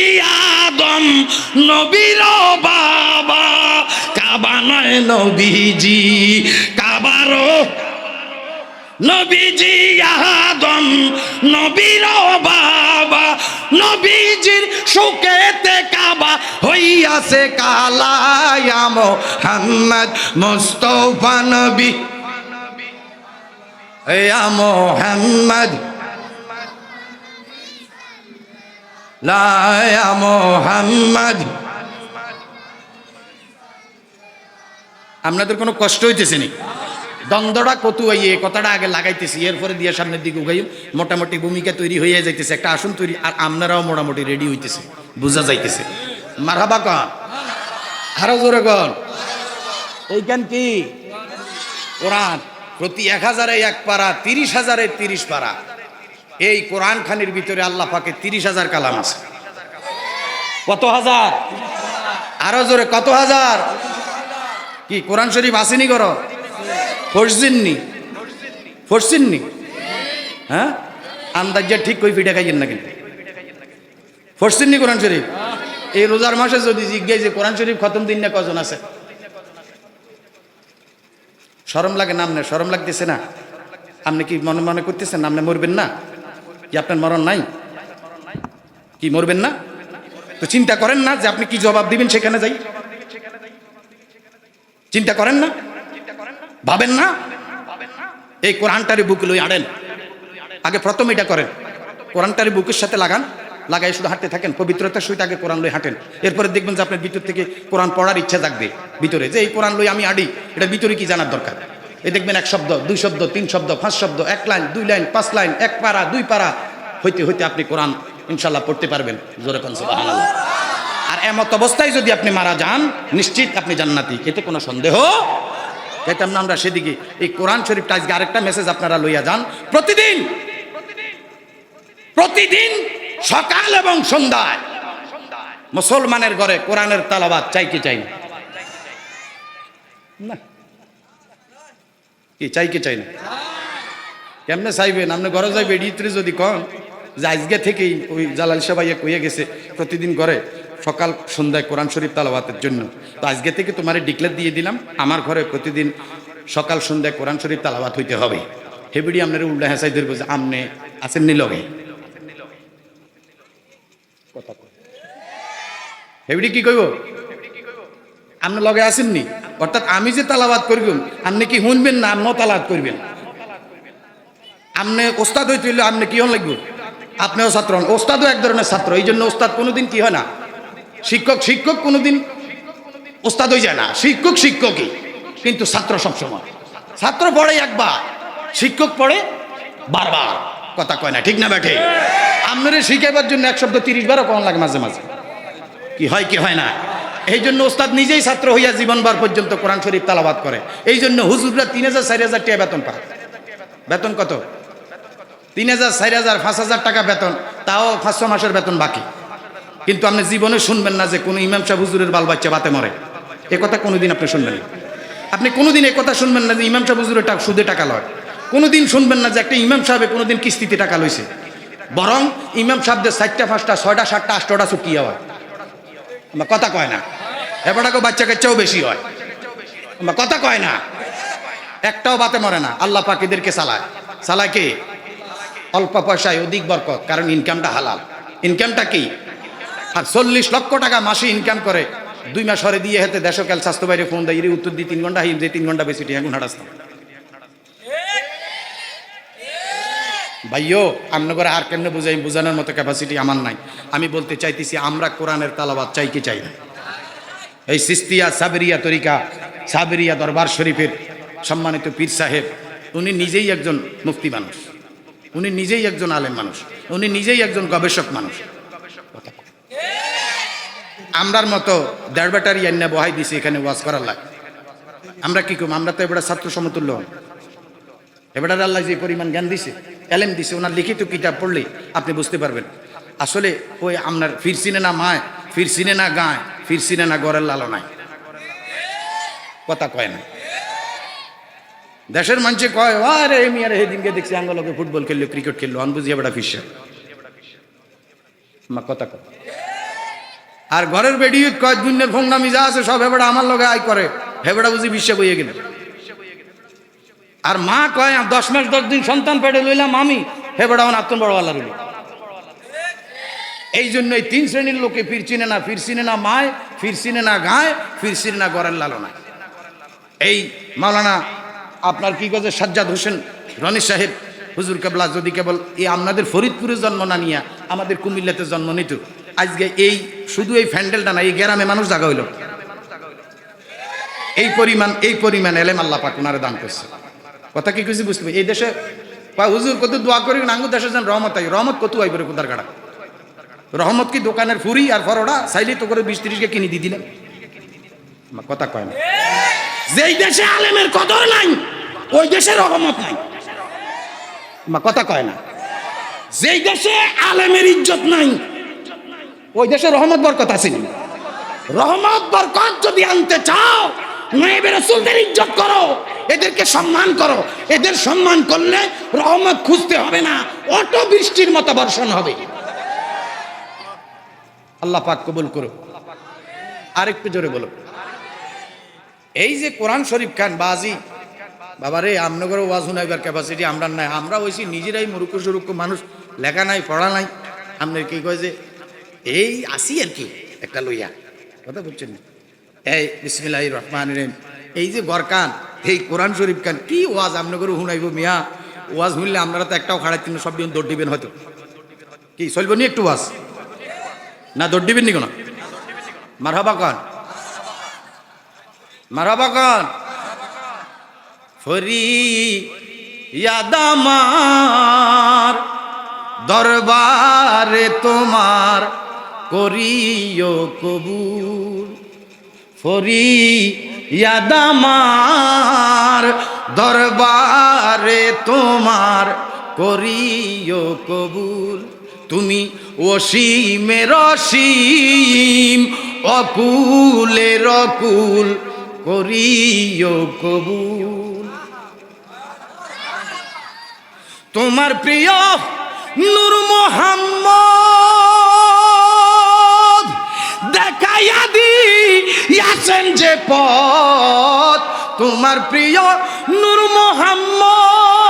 আদম নবীর বাবা। কাবা নয় নবীজি, কাবারও নবীজি আদম নবীর বাবা। নবীজির সুকেতে কাবা হইয়াছে কালা, ইয়া মুহাম্মদ মুস্তাফা নবী, ইয়া মুহাম্মদ লা, ইয়া মুহাম্মদ। আপনাদের কোনো কষ্ট হইতেছে নি? দ্বন্দ্বটা কত হইয়ে কথাটা আগে লাগাইতেছি, এরপরে দিয়ে সামনের দিকে উগাই মোটামুটি ভূমিকা তৈরি হয়ে যাইতেছে, একটা আসন তৈরি, আর আপনারাও মোটামুটি রেডি হইতেছে, বোঝা যাইতেছে। মারহাবা কন, আরো জোরে কন। এইখান কি কোরআন, প্রতি 1000-এ 1 পারা, 30,000-এ 30 পারা। এই কোরআন খানির ভিতরে আল্লাহ পাকে 30,000 কালাম আছে। কত হাজার? আরো জোরে কত হাজার? কি কোরআন শরীফ আসেনি? করো ফরজিননি, ফরজিননি, হ্যাঁ আন্দাজে ঠিক কই ফিটা খাইয়েন না, কিন্তু ফরজিননি কোরআন শরীফ। এই রোজার মাসে যদি জিজ্ঞাসা যে কোরআন শরীফ খতম দিন না কজন আছে, শরম লাগে না? আমনে শরম লাগতেছে না? আপনি কি মনে মনে করতেছেন আপনি মরবেন না? কি আপনার মরণ নাই? কি মরবেন না? তো চিন্তা করেন না যে আপনি কি জবাব দিবেন সেখানে যাই? চিন্তা করেন না? ভাবেন না? এই কোরআনটারে বুক লই আনেন, আগে প্রথম এটা করেন, কোরআনটারে বুকের সাথে লাগান, লাগাই শুধু হাঁটতে থাকেন, পবিত্রতার সহিত আগে কোরআন লই হাঁটেন। এরপরে দেখবেন যে আপনার ভিতর থেকে কোরআন পড়ার ইচ্ছা জাগবে ভিতরে, যে এই কোরআন লই আমি আডি, এটা ভিতরে কি জানার দরকার। এই দেখবেন 1 শব্দ 2 শব্দ 3 শব্দ 5 শব্দ, 1 লাইন 2 লাইন 5 লাইন, 1 পারা 2 পারা হইতে হইতে আপনি কোরআন ইনশাল্লাহ পড়তে পারবেন। জোরে কোন সুবহানাল্লাহ। আর এমত অবস্থায় যদি আপনি মারা যান, নিশ্চিত আপনি জান্নাতি, এতে কোনো সন্দেহ যেতাম না আমরা সেদিকে। এই কোরআন শরীফটা আজকে আরেকটা মেসেজ আপনারা লইয়া যান, প্রতিদিন প্রতিদিন সকাল এবং সন্ধ্যায় মুসলমানের ঘরে কোরআনের তালাওয়াত চাই কি চাই না? না, কি চাই কি চাই না? কেমনে চাইবেন? আপনি ঘরে যাইবে ইত্রে যদি কন যে আজকে থেকেই ওই জালাল সাহেব কইয়া গেছে প্রতিদিন ঘরে সকাল সন্ধ্যায় কোরআন শরীফ তালাওয়াতের জন্য, তো আজকে থেকে তোমারে ডিক্লেয়ার দিয়ে দিলাম আমার ঘরে প্রতিদিন সকাল সন্ধ্যায় কোরআন শরীফ তালাওয়াত হইতে হবে। হেবিডি আপনার উল্টা হেঁচাই ধরবো যে আমনে আছেন নি লগে? হেবিডি কি কইব? আপনি লগে আসেননি, অর্থাৎ আমি যে তালাওয়াত করব আপনি কি শুনবেন না? আপনিও তালাওয়াত করবেন। আপনি ওস্তাদ হইতে হইলে আপনি কি হন লাগবে? আপনিও ছাত্র হন। ওস্তাদও এক ধরনের ছাত্র, এই জন্য ওস্তাদ কোনোদিন কি হয় না, শিক্ষক কোনোদিন ওস্তাদ হয়ে যায় না। শিক্ষক শিক্ষকই, কিন্তু ছাত্র সবসময়। ছাত্র পড়ে একবার, শিক্ষক পড়ে বারবার। কথা কয় না, ঠিক না বেঠে? আপনারে শিখাইবার জন্য 1 শব্দ 30 বারও কম লাগে মাঝে মাঝে, কি হয় কি হয় না। এই জন্য ওস্তাদ নিজেই ছাত্র হইয়া জীবনভর পর্যন্ত কোরআন শরীফ তালাবাত করে। এই জন্য হুজুররা 3000 4000 টাকা বেতন পায়। বেতন কত? 3000 4000 5000 টাকা বেতন, তাও 500 মাসের বেতন বাকি। কিন্তু আপনি জীবনে শুনবেন না যে কোনো ইমাম সাহেব হুজুরের বাল বাচ্চা বাতে মরে, এ কথা কোনোদিন আপনি শুনবেন না। আপনি কোনোদিন এ কথা শুনবেন না যে ইমাম সাহেব হুজুরের সুদে টাকা লয়। কোনোদিন শুনবেন না যে একটা ইমাম সাহেবে কোনোদিন কিস্তিতে টাকা লইছে। বরং ইমাম সাহেবদের 4টা 5টা 6টা 7টা 8টা ছুটি হয়। আমার কথা কয় না। এবারটাকেও বাচ্চা কাচ্চাও বেশি হয়। আমার কথা কয় না। একটাও বাতে মরে না। আল্লাহ পাক এদেরকে চালায় কে? অল্প পয়সায় অধিক বরকত, কারণ ইনকামটা হালাল। ইনকামটা কি? আর 40 লক্ষ টাকা মাসে ইনকাম করে, 2 মাস হরে দিয়ে হেতে দেশকাল স্বাস্থ্য বাইরে ফোন দেয়, এর উত্তর দিয়ে 3 ঘন্টা হাইম যে 3 ঘন্টা বেশি এখন হাঁটাস্তাম। ভাইও আমনে করে আর কেমনে বুঝাই, বোঝানোর মতো ক্যাপাসিটি আমার নাই। আমি বলতে চাইতেছি আমরা কোরআনের তালাওয়াত চাই কি চাই না? এই সিস্তিয়া সাবেরিয়া তরিকা, সাবেরিয়া দরবার শরীফের সম্মানিত পীর সাহেব, উনি নিজেই একজন মুফতি মানুষ, উনি নিজেই একজন আলেম মানুষ, উনি নিজেই একজন গবেষক মানুষ। আমরার মতো 1.5 ব্যাটারি আইনা বহাই দিছি এখানে ওয়াজ করার লাগে। আমরা কি কম? আমরা তো এবার ছাত্র সমতুল্য। এবার আল্লাহ যে পরিমাণ জ্ঞান দিছে, এলেম দিছে, ওনার লিখিত কিতাব পড়লে আপনি বুঝতে পারবেন আসলে ওই আপনার ফিরসিনে না মায়, ফিরসিনে না গায়, ফিরসিনে না গড়ের লালনায়। কথা কয় না। দেশের মানুষে কয় আরে মিয়ারে সেদিনকে দেখছি আঙ্গলকে ফুটবল খেললো, ক্রিকেট খেললো, আমি বুঝি এবার ফিরছে। কথা কয়। আর ঘরের বেডি কয় দুনিয়ার ফোংনামি যা আছে সব হেবেড়া আমার লগে আয় করে, হেবেড়া বুঝি বিশ্বে বইয়ে গেল। আর মা কয় 10 মাস 10 দিন সন্তান পেটে লইলাম আমি, হেবেড়া আমার আত্ম বড়ওয়ালা রইল। এই জন্য এই 3 শ্রেণীর লোকে ফিরচিনে না, ফিরচিনে না মায়, ফিরচিনে না গায়, ফিরচিনে না গড়ের লালনা। এই মাওলানা আপনার কি কাজে সাজ্জাদ হোসেন রনি সাহেব হুজুর কেবলা যদি কেবল এই আপনাদের ফরিদপুরে জন্ম না নিয়ে আমাদের কুমিল্লাতে জন্ম নিত, আজকে এই শুধু এই ফ্যান্ডেলটা না, এই গ্রামে মানুষ জাগা হইল। এই পরিমাণ এলেম আল্লাহ পাক ওনারে দান করছে। কথা কি কিছু বুঝতে পারি? এই দেশে হুজুর কত দোয়া করি নাঙ্গু দেশে যেন রহমত আই, রহমত কত আইবে কোদার কাটা। রহমত কি দোকানের ফুরি আর ফরোড়া চাইলে তো করে 20-30 কিনে দিয়ে দিলেন। কথা কয় না। যেই দেশে আলেমের কদর নাই ওই দেশে রহমত নাই। কথা কয় না। যেই দেশে আলেমের ইজ্জত নাই ওই দেশে রহমত বরকত আছে। রহমত বরকত যদি আনতে চাও, নবী রাসূলদের ইজ্জত করো, এদেরকে সম্মান করো। এদের সম্মান করলে রহমত খুঁজতে হবে না, অটো বৃষ্টির মতো বর্ষণ হবে। আল্লাহ পাক কবুল করো। আরেকটু জোরে বলো। এই যে কোরআন শরীফ খান বাজি বাবারে আমনগর ওয়াজ শুনাইবার ক্যাপাসিটি আমরা নাই, আমরা হইছি নিজেরাই মুরুক্ষ সুরুক্ষ মানুষ, লেখা নাই পড়া নাই। আপনার কি কয় যে এই আসি আর কি একটা লইয়া, কথা বুঝছেন? এই বিসমিল্লাহির রহমানির রহিম, এই যে গরকান, এই কোরআন শরীফ কান, কি ওয়াজ আমনগর শুনাইব মিয়া? ওয়াজ শুনলে আপনারা তো একটাও খাড়াই তিন সব দিন দৌড় দিবেন, হয়তো কি চলব নি একটু ওয়াজ? না দৌড় দিবেন নি কোনো? মারহাবা কন, মারহাবা কন। ফরিয়াদ আমার দরবারে তোমার করিও কবুল, ফরিয়াদ আমার দরবারে তোমার করিও কবুল। তুমি অসীমের অসীম, অকুলের অকুল, করিও কবুল। তোমার প্রিয় নূর মোহাম্মদ দেখাইয়া দিয়াছেন যে পথ, তোমার প্রিয় নূর মোহাম্মদ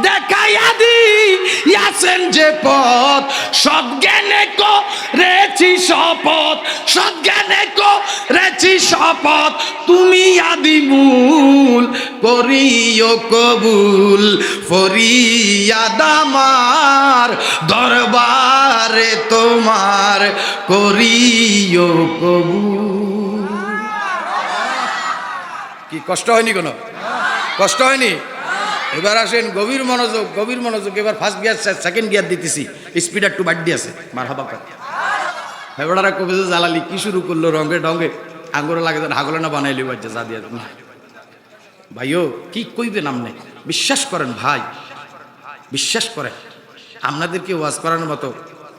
দেখাইয়া দিয়াছেন যে পথ, সজ্ঞানে করেছি শপথ, সজ্ঞানে করেছি শপথ, তুমি আদিমূল করিও কবুল। ফরিয়াদ আমার দরবারে তোমার করিও কবুল। কি কষ্ট হয়নি? কোনো কষ্ট হয়নি? এবার আসেন গভীর মনোযোগ, গভীর মনোযোগ। এবার ফার্স্ট গিয়ার সেকেন্ড গিয়ার দিতেছি, স্পিড একটু বাড়ি আছে। মারহাবা কর। হেবড়ারা কবে যে জ্বালালি কি শুরু করলো রঙে ডঙ্গে, আঙ্গুরে লাগে হাগলে না বানাইলি বাচ্চা যা দিয়া। ভাইও কি কইবেন আপনি? বিশ্বাস করেন ভাই, বিশ্বাস করেন, আপনাদেরকে ওয়াজ করানোর মতো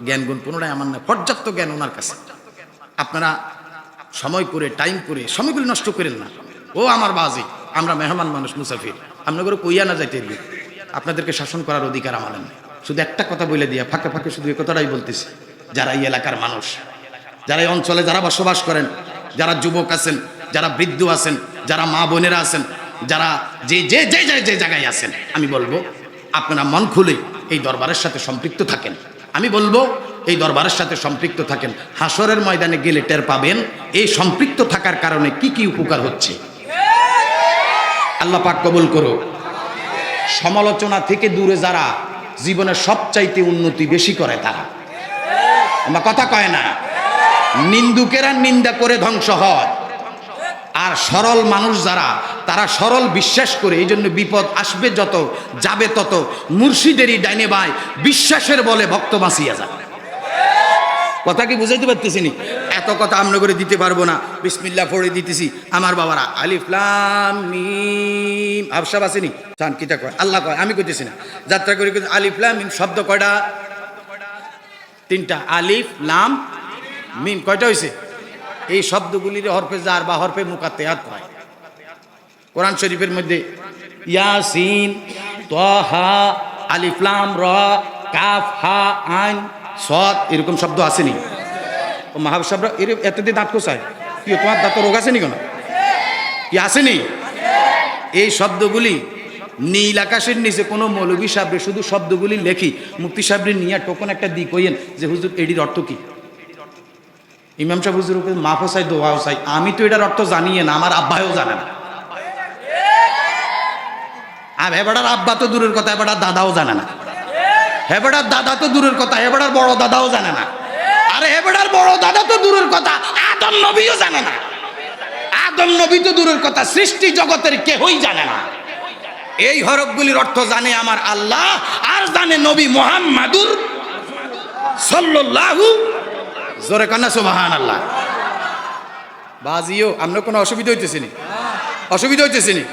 জ্ঞান গুণ পুনরায় আমার না, পর্যাপ্ত জ্ঞান ওনার কাছে। আপনারা সময় করে, টাইম করে, সময়গুলি নষ্ট করেন না। ও আমার বাজি, আমরা মেহমান মানুষ, মুসাফির, আপনাদের কইয়া না যাইতে এলি, আপনাদেরকে শাসন করার অধিকার আমাদের নেই। শুধু একটা কথা বলে দিয়া ফাঁকে ফাঁকে শুধু এই কথাটাই বলতেছি, যারা এই এলাকার মানুষ, যারা এই অঞ্চলে যারা বসবাস করেন, যারা যুবক আছেন, যারা বৃদ্ধ আছেন, যারা মা বোনেরা আছেন, যারা যে যে যে যে জায়গায় আছেন, আমি বলবো আপনারা মন খুলে এই দরবারের সাথে সম্পৃক্ত থাকেন। আমি বলবো এই দরবারের সাথে সম্পৃক্ত থাকেন। হাসরের ময়দানে গেলে টের পাবেন এই সম্পৃক্ত থাকার কারণে কি কি উপকার হচ্ছে। আল্লাহ পাক কবুল করো। সমালোচনা থেকে দূরে যারা জীবনের সবচাইতে উন্নতি বেশি করে তারা, আমার কথা কয় না, নিন্দুকেরা নিন্দা করে ধ্বংস হয়, আর সরল মানুষ যারা তারা সরল বিশ্বাস করে, এই জন্য বিপদ আসবে যত যাবে তত মুর্শিদেরই ডাইনে বাই বিশ্বাসের বলে ভক্ত বাঁচিয়া যায়। কথা কি বুঝাইতে পারতেছি নি? এত কথা আমরা করে দিতে পারবো না, বিসমিল্লাহ পড়ে দিতেছি। আমার বাবারা আলিফ লাম মিম আবসাব আসেনি চান কিটা কয় আল্লাহ কয়, আমি কইতেছি না, যাত্রা করে আলিফ লাম মিম শব্দ কয়টা? তিনটা। আলিফ লাম মিম কয়টা হয়েছে? এই শব্দগুলির হরফে জার বা হরফে মুকাত্তায়াত কয়। কোরআন শরীফের মধ্যে ইয়াসিন, তাহা, আলিফ লাম র, কাফ হা আইন সদ এরকম শব্দ আসেনি? ও মাহাব শব্দ এর এতদিন দাঁত কোথায়? কি তোমার দাঁত রোগ আসেনি? কেন কি আসেনি? এই শব্দগুলি নীল আকাশের নিচে কোনো মৌলভী সাহেব শুধু শব্দগুলি লেখি, মুফতি সাহেবের নিয়ে টোকন একটা দিক কইয়েন যে হুজুর এটির অর্থ কি? ইমাম সাহেব হুজুর উপরে মাফও চাই, দোয়াও চাই, আমি তো এটার অর্থ জানিয়ে না, আমার আব্বাও জানে না। আর হেবাটার আব্বা তো দূরের কথা, হেবাটার দাদাও জানে না। হেবাটার দাদা তো দূরের কথা, হেবাটার বড় দাদাও জানে না। আরে হেবাটার বড় দাদা তো দূরের কথা, আদম নবীও জানে না। আদম নবী তো দূরের কথা, সৃষ্টি জগতের কেহই জানে না। এই হরফগুলির অর্থ জানে আমার আল্লাহ, আর জানে নবী মুহাম্মাদুর সাল্লাল্লাহু, জোরে কান্না সুবহানাল্লাহ। বাজিও আমরা কোনো অসুবিধা হইতেছি নি? অসুবিধা হইতেছি নি?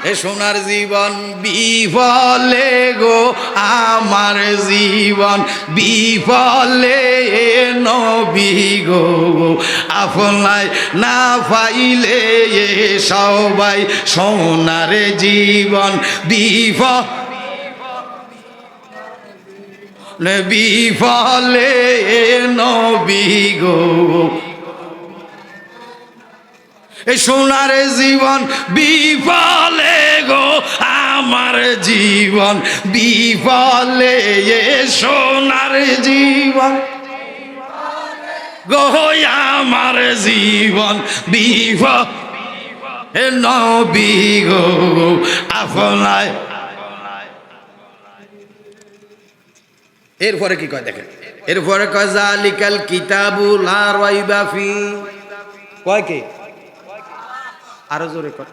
এ সোনার জীবন বিফলে গো, আমার জীবন বিফলে নবী গো, আপনায় না পাইলে সবাই সোনার জীবন বিফলে নবী গো। এই সোনার জীবন বিফলে গো, আমার জীবন বিফলে, এ সোনার জীবন গো, আমার জীবন বিফলে, নবী গো আপনায়। এরপরে কি কয় দেখেন, এরপরে কয় জালিকাল কিতাবু লা রাইবা ফি, কয় কে আরো জোরে কয়,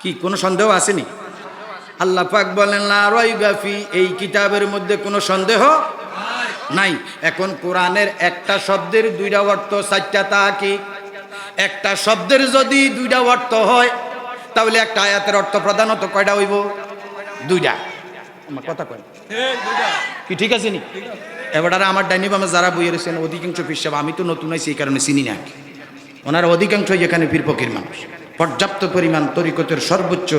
কি কোনো সন্দেহ আসেনি? আল্লাহ পাক বলেন লা রাইবা ফি, এই কিতাবের মধ্যে কোনো সন্দেহ নাই। এখন কোরআনের একটা শব্দের দুইটা অর্থ, চারটা তা কি? একটা শব্দের যদি দুইটা অর্থ হয় তাহলে একটা আয়াতের অর্থ প্রধানত কয়টা হইব? দুইটা। আমার কথা কয় কি ঠিক আছে নি? এবার আমার ডাইনি বামে যারা বইয়ে রয়েছেন অধিকাংশ পিসাব, আমি তো নতুন আছি এই কারণে চিনি না, ওনারা অধিকাংশই এখানে পীর ফকির মানুষ, পর্যাপ্ত পরিমাণ তরিকতের সর্বোচ্চ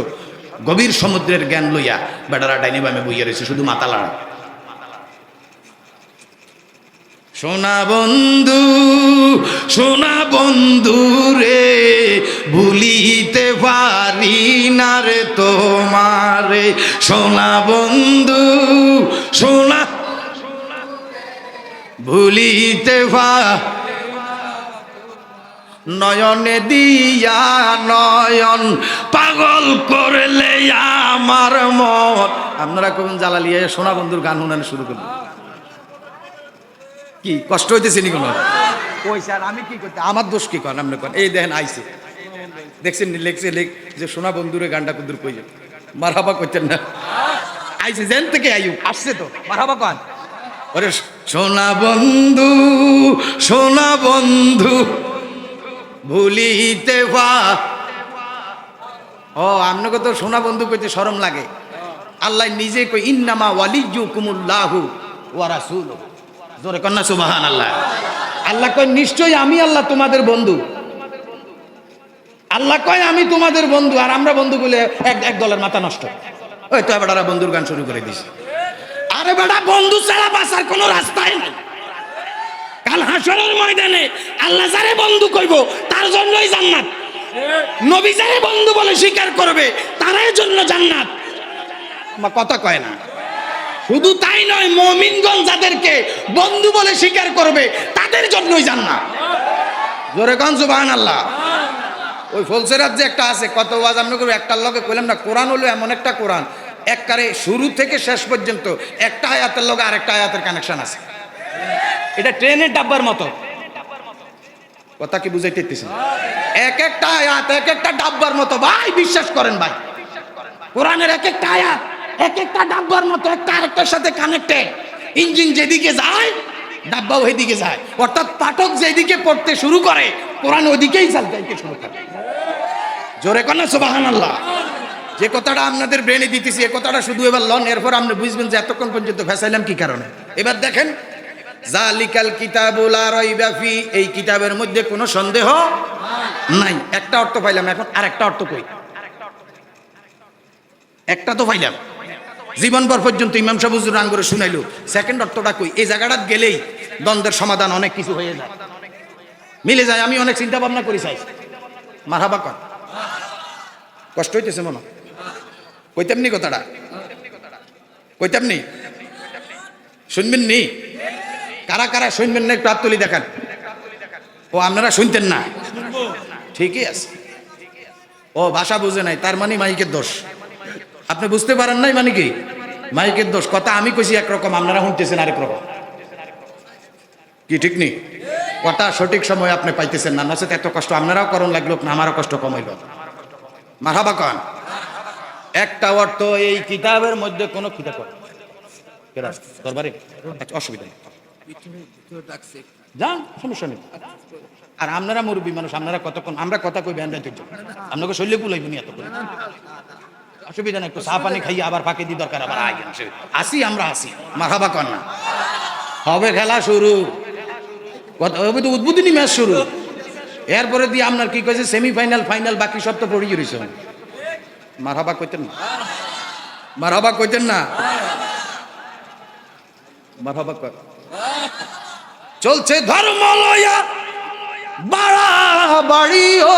গভীর সমুদ্রের জ্ঞান লইয়া বেটারা ডাইনি বামে বইয়ে রয়েছে, শুধু মাথা লাড়া। সোনা বন্ধু, সোনা বন্ধু রে, ভুলিতে পারি না রে তোমারে, সোনা বন্ধু, সোনা ভুলিতে নয়নে দিয়া নয়ন পাগল করলে আমার মন। আপনারা কখন জালালিয়া সোনা বন্ধুর গান শুনানো শুরু করলেন, কি কষ্ট হইতেছে নি কোনো? ওই স্যার আমি কি করতে, আমার দোষ কি করেন আপনি করেন? এই দেখেন আইছে, দেখছেন লেখছে যে সোনা বন্ধুরে গানটা কুন্দুর কই যে মারহাবা করতেন না, আইছে যেন থেকে আইউ আসছে তো মারহাবা কন। ওরে সোনা বন্ধু, সোনা বন্ধু ভুলিতে ও আপনাকে তো সোনা বন্ধু কইতে শরম লাগে। আল্লাহ নিজে কই ইন্নামা ওয়ালিয়্যুকুমুল্লাহু ওয়া রাসূলুহু, জোরে কন্যা সুবহানাল্লাহ। আল্লাহ কয় নিশ্চয়ই আমি আল্লাহ তোমাদের বন্ধু। আল্লাহ কয় আমি তোমাদের বন্ধু, আর আমরা বন্ধু বলে এক দলের মাথা নষ্ট। ওই তো বেটারা বন্ধুর গান শুরু করে দিছে। আরে বেটা, বন্ধু ছাড়া বাঁচার কোনো রাস্তাই নাই। কাল হাসরের ময়দানে আল্লাহ যারে বন্ধু কইব তার জন্যই জান্নাত, নবী যারে বন্ধু বলে স্বীকার করবে তারই জন্য জান্নাত। কথা কয় না। শুধু তাই নয়, মুমিনগণ যাদেরকে বন্ধু বলে স্বীকার করবে তাদের জন্যই জান্নাত। জোরে কোন সুবহানাল্লাহ। ওই ফলসেরাত যে একটা আছে, কত ওয়াজ আমরা করব, একটার লগে কইলাম না, কোরআন হলো এমন একটা কোরআন, একবারে শুরু থেকে শেষ পর্যন্ত একটা আয়াতের লগে আরেকটা আয়াতের কানেকশন আছে। এটা ট্রেনের ডাব্বার মতো, কথা কি বুঝাইতেছেন? এক একটা আয়াত এক একটা ডাব্বার মতো। ভাই বিশ্বাস করেন ভাই, কোরআনের এক একটা আয়াত এক একটা ডাব্বার মতো, একটা আরেকটার সাথে কানেক্টেড। ইঞ্জিন যেদিকে যায় ডাব্বাও ওইদিকে যায়, অর্থাৎ পাঠক যেদিকে পড়তে শুরু করে কোরআন ওইদিকেই চালতে শুরু করে। জোরে কন্যা সুবহানাল্লাহ। যে কথাটা আপনাদের ব্রেনে দিতেছি, এই কথাটা শুধু এবার লন, এরপর আপনি বুঝবেন যে এতক্ষণ পর্যন্ত ফেসাইলাম কি কারণে। এবার দেখেন, জালিকাল কিতাবু লা রাইবা ফি, এই কিতাবের মধ্যে কোনো সন্দেহ নাই। একটা অর্থ পাইলাম, এখন আরেকটা অর্থ কই? একটা তো পাইলাম, জীবনভর পর্যন্ত ইমাম সাহেব হুজুর আঙ্গুরে শুনাইলো, সেকেন্ড অর্থটা কই? এই জায়গাটা গেলেই দ্বন্দ্বের সমাধান অনেক কিছু হয়ে যায়, মিলে যায়। আমি অনেক চিন্তা ভাবনা করি, চাই মারহাবা কর। কষ্ট হইতেছে মনে কইতাম নি কথাটা, কইতাম নি, শুনবেন নি? কারা কারা শুনবেন না একটু হাত তুলি দেখান। ও আপনারা শুনতেন না, ঠিকই আছে। ও ভাষা বুঝে নাই, তার মানে মাইকের দোষ। আপনি বুঝতে পারেন নাই মানে কি মাইকের দোষ? কথা আমি কইছি একরকম, আপনারা শুনতেছেন আরেক রকম, কি ঠিক নেই? কথা সঠিক সময় আপনি পাইতেছেন না, নচেত এত কষ্ট আপনারাও করণ লাগলো না, আমারও কষ্ট কমাইল। মারহাবা কন। একটা অর্থ, এই কিতাবের মধ্যে কোনো কিতাব দরবারে অসুবিধা নেই, যান, সমস্যা নেই। আর আপনারা মুরব্বী মানুষ, আপনারা কতক্ষণ আমরা কথা কই ব্যান্ড আপনাকে শৈল্য কুলাইব নি এতক্ষণ, অসুবিধা নেই। একটু চা পানি খাইয়ে আবার ফাঁকি দিয়ে দরকার আবার আসি, আমরা আসি। মারহাবা কন না। হবে খেলা শুরু, হবে তো উদ্বোধনী ম্যাচ শুরু, এরপরে দিয়ে আপনার কি কয়েছে সেমিফাইনাল ফাইনাল, বাকি সব তো পড়ে গেছে। মারহাবা কইতেন না, মারহাবা কইতেন না, মারহাবা কর। চলছে ধর্ম লয়া বাড়াবাড়িও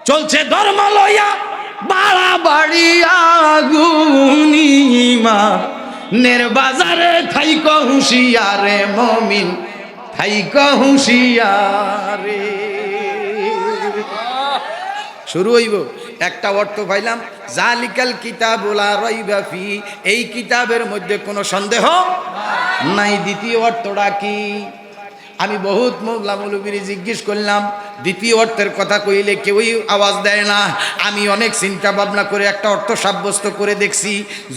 চলছে ধর্ম লইয়া বাড়াবাড়ি আগুনিমা নের বাজারে থাইক হুঁশিয়ারে মমিন থাইক হুঁশিয়ারে। শুরু হইব একটা অর্থ পাইলাম জালিকাল কিতাবুল লা রাইবা ফি, এই কিতাবের মধ্যে কোনো সন্দেহ নাই। দ্বিতীয় অর্থটা কি? আমি বহুত মৌলা মৌলবীর জিজ্ঞেস করলাম, দ্বিতীয় অর্থের কথা কইলে কেউই আওয়াজ দেয় না। আমি অনেক চিন্তা ভাবনা করে একটা অর্থ সাব্যস্ত করে দেখছি,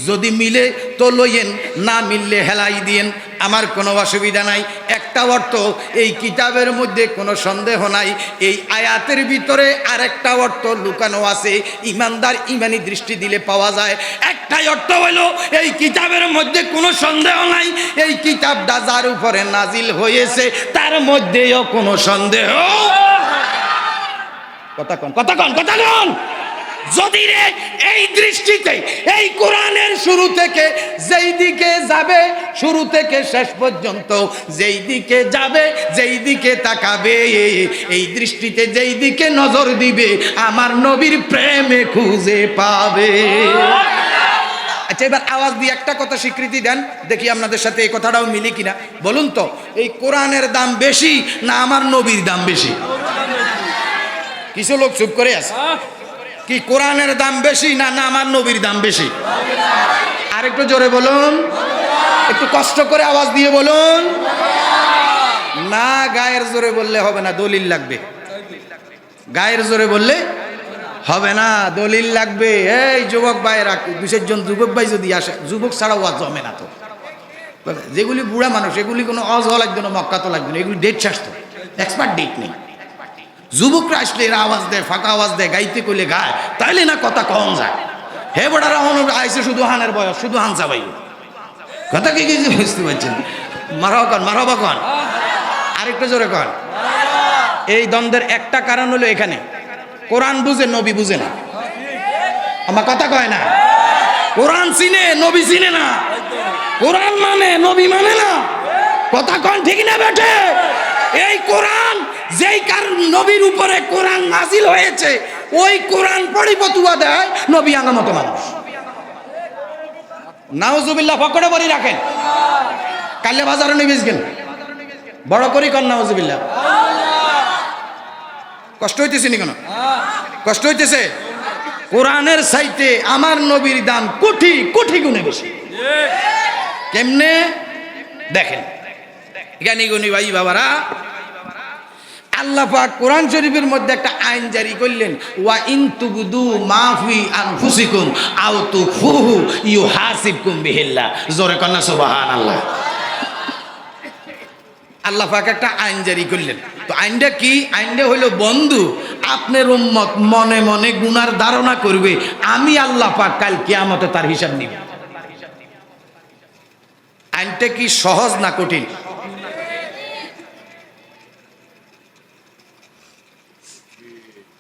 যদি মিলে তো লইয়েন, না মিললে হেলাই দিয়েন, আমার কোনো অসুবিধা নাই। একটা অর্থ, এই কিতাবের মধ্যে কোনো সন্দেহ নাই। এই আয়াতের ভিতরে আরেকটা অর্থ লুকানো আছে, ইমানদার ইমানি দৃষ্টি দিলে পাওয়া যায়। একটাই অর্থ হলো এই কিতাবের মধ্যে কোনো সন্দেহ নাই, এই কিতাবটা যার উপরে নাজিল হয়েছে তার মধ্যেও কোনো সন্দেহ। কথা কন, কথা কন, কথা কন। যদি রে এই দৃষ্টিতে এই কোরআনের শুরু থেকে যেই দিকে যাবে, শুরু থেকে শেষ পর্যন্ত যেই দিকে যাবে, যেই দিকে তাকাবে, এই দৃষ্টিতে যেই দিকে নজর দিবে, আমার নবীর প্রেমে খুঁজে পাবে। আচ্ছা, এবার আওয়াজ দিয়ে একটা কথা স্বীকৃতি দেন, দেখি আপনাদের সাথে এই কথাটাও মিলি কিনা। বলুন তো, এই কোরআনের দাম বেশি না আমার নবীর দাম বেশি? কিছু লোক চুপ করে আছে। কি কোরআনের দাম বেশি না না আমার নবীর দাম বেশি? আরেকটু জোরে বলুন, একটু কষ্ট করে আওয়াজ দিয়ে বলুন। না, গায়ের জোরে বললে হবে না, দলিল লাগবে। গায়ের জোরে বললে হবে না, দলিল লাগবে। এই যুবক ভাইয়েরা, 2 জন যুবক ভাই যদি আসে, যুবক ছাড়া ওয়াজ জমে না তো। যেগুলি বুড়া মানুষ, এগুলি কোনো অজ হওয়া লাগবে না, মক্কা তো লাগবে না, এগুলি ডেট স্বাস্থ্য, এক্সপার্ট ডেট নেই। যুবকরা আসলে এরা আওয়াজ দেয়, ফাঁকা আওয়াজ দেয়, গাইতে কইলে গায়, তাইলে না কথা কম যায়। হে বড়ারা আইসে শুধু হানের বয়স, শুধু হানসা ভাই, কথা কি কিছু বুঝতে পারছেন? মারবা কন, মারবা কন, আরেকটু জোরে কন। এই দ্বন্দ্বের একটা কারণ হলো এখানে কোরআন বুঝে, নবী বুঝে না। আমার কথা কয় না। কোরআন চিনে, নবী চিনে না। কোরআন মানে, নবী মানে না। কথা কন ঠিক না বেঠে? এই কোরআন যেই কারণ নবীর উপরে কোরআন নাজিল হয়েছে, ওই কোরআন পড়ি ফতুয়া দেয় নবী আঙ্গা মতো মানুষ। নাউজুবিল্লাহ পকেটে বলি রাখেন, কালে বাজারে নিয়ে বেচবেন, বড় করি কন নাউজুবিল্লাহ। কষ্ট হইতেছে নি কেন? কষ্ট হইতেছে? কোরআনের চাইতে আমার নবীর দাম কোটি কোটি গুণে বেশি। কেমনে দেখেন, জ্ঞানী গুণী ভাই বাবারা, আল্লাহ পাক কোরআন শরীফের মধ্যে একটা আইন জারি করলেন, ওয়া ইন তুবদু মা ফি আনফুসিকুম আও তুখফুহু ইউহাসিবকুম বিহিল্লাহ। জোরে কন্না সুবহানাল্লাহ। আল্লাহ পাক একটা আইন জারি করলেন। তো আইনটা কি? আইনটা হইল, বন্ধু আপনার উম্মত মনে মনে গুনার ধারণা করবে, আমি আল্লাহ পাক কাল কিয়ামতে তার হিসাব নিব। আইনটা কি সহজ না কঠিন?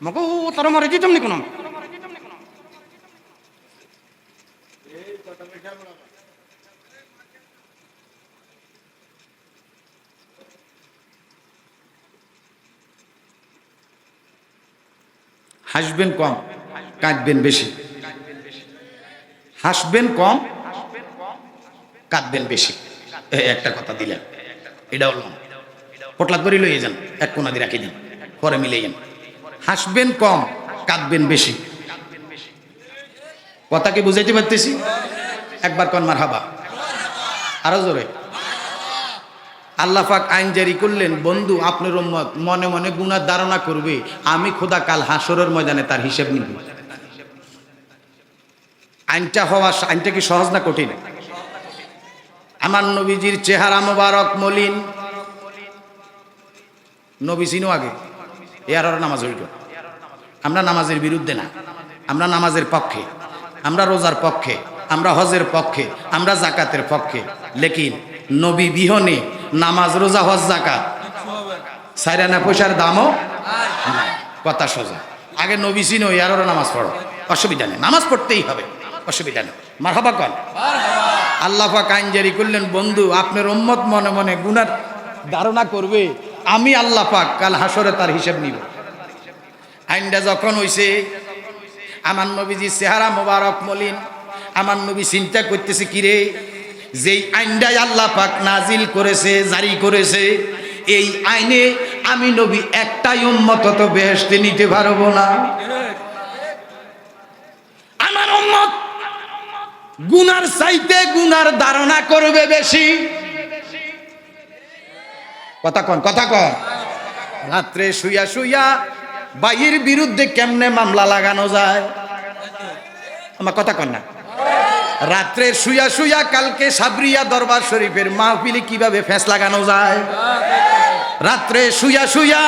মগো তারা মারে দিতাম নি কোন। হাসবেন কম, কাঁদবেন বেশি। হাসবেন কম, কাঁদবেন বেশি। একটা কথা দিলেন, এটা হল পটলাত করে লইয়ে যান, এক কোনা দিয়ে রাখি দেন, পরে মিলিয়ে যান। হাসবেন কম, কাঁদবেন বেশি। কথা কি বুঝাইতে পারতেছি? একবার কন মারহাবা, আরো জোরে। আল্লাহ পাক আইন জারি করলেন, বন্ধু আপনার উম্মত মনে মনে গুনার ধারণা করবে, আমি খোদা কাল হাসরের ময়দানে তার হিসাব নিব। আইনটা কি সহজ না কঠিন? আমার নবীজির চেহারা মোবারক মলিন, নবী চিনো আগে, এর নামাজ হইল। আমরা নামাজের বিরুদ্ধে না, আমরা নামাজের পক্ষে, আমরা রোজার পক্ষে, আমরা হজের পক্ষে, আমরা জাকাতের পক্ষে। লেকিন নবী বিহনে নামাজ, রোজা, হজ, জাকাত সাইরানা পয়সার দামও কথা সোজা। আগে নবী চিনো, এর নামাজ পড়ো, অসুবিধা নেই, নামাজ পড়তেই হবে, অসুবিধা নেই। মারহাবা কন। আল্লাহ পাক আইন জারি করলেন, বন্ধু আপনার উম্মত মনে মনে গুনার ধারণা করবে, আমি আল্লাহ পাক কাল হাসরে তার হিসাব নিব। আইনটা যখন হইছে, আমার নবীজি চেহারা মোবারক মলিন, আমার নবী চিন্তা করতেছে কিরে, যেই আইনটাই আল্লাহ পাক নাজিল করেছে, জারি করেছে, এই আইনে আমি নবী একটাই উম্মত তো বেহেশতে নিতে পারবো না। আমার উম্মত গুনার চাইতে গুনার ধারণা করবে বেশি। কথা কন, কথা কন। রাত্রে শুইয়া শুইয়া বাইয়ের বিরুদ্ধে কেমনে মামলা লাগানো যায়, আমার কথা কন না। রাত্রে শুইয়া শুইয়া কালকে সাবরিয়া দরবার শরীফের মাহফিলে কিভাবে ফেঁস লাগানো যায়, রাত্রে শুইয়া শুইয়া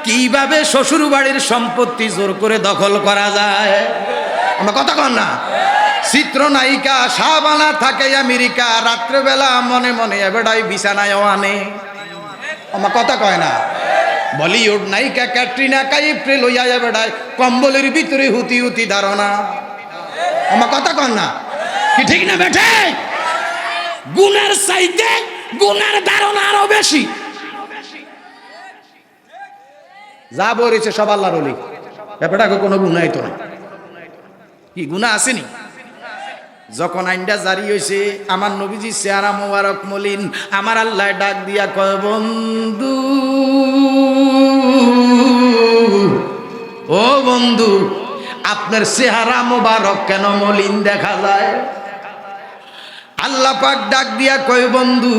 কিভাবে শ্বশুর বাড়ির সম্পত্তি জোর করে দখল করা যায়, আমার কথা কন না। চিত্রনায়িকা শাহবানা থাকে আমেরিকা, রাত্রেবেলা মনে মনে এবেড়াই বিছানায় আনে, আমার কথা কয় না। বলিউড নায়িকা ক্যাটরিনা কাইফ লইয়া এবেড়াই কম্বলের ভিতরে হুতি হুতি ধারণা, আমার কথা কন না। কি ঠিক না বেঠে? গুনার চাইতে গুনার ধারণা আরো বেশি। যা বলেছে সব আল্লাহর ওলি, ব্যাপারটাকে কোনো গুনাই তো না। কি গুনাহ আসেনি? যখন আইনটা জারি হয়েছে, আমার নবীজি চেহারা মোবারক মলিন, আমার আল্লাহ ডাক দিয়া কয়, বন্ধু ও বন্ধু, আপনার চেহারা মোবারক কেন মলিন দেখা যায়? আল্লাহ পাক ডাক দিয়া কয়, বন্ধু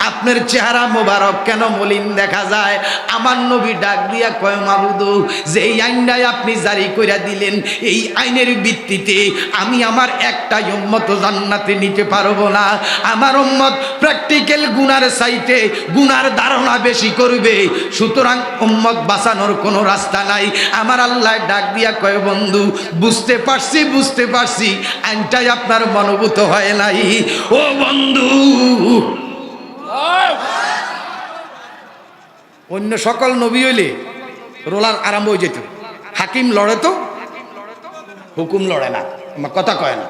আপনার চেহারা মোবারক কেন মলিন দেখা যায়? আমার নবী ডাক দিয়া কয়, মাবুদ, যে এই আইনটাই আপনি জারি কইরা দিলেন, এই আইনের ভিত্তিতে আমি আমার একটা উম্মত জান্নাতে নিতে পারবো না। আমার উম্মত প্র্যাকটিক্যাল গুনার চাইতে গুনার ধারণা বেশি করবে, সুতরাং উম্মত বাঁচানোর কোনো রাস্তা নাই। আমার আল্লাহ ডাক দিয়া কয়, বন্ধু বুঝতে পারছি, বুঝতে পারছি, আইনটাই আপনার মনোভূত হয় নাই। ও বন্ধু, অন্য সকল নবী হইলে রোলার আরম্ভ হয়ে যেত, হাকিম লড়ে তো, হুকুম লড়ে না, আমার কথা কয় না।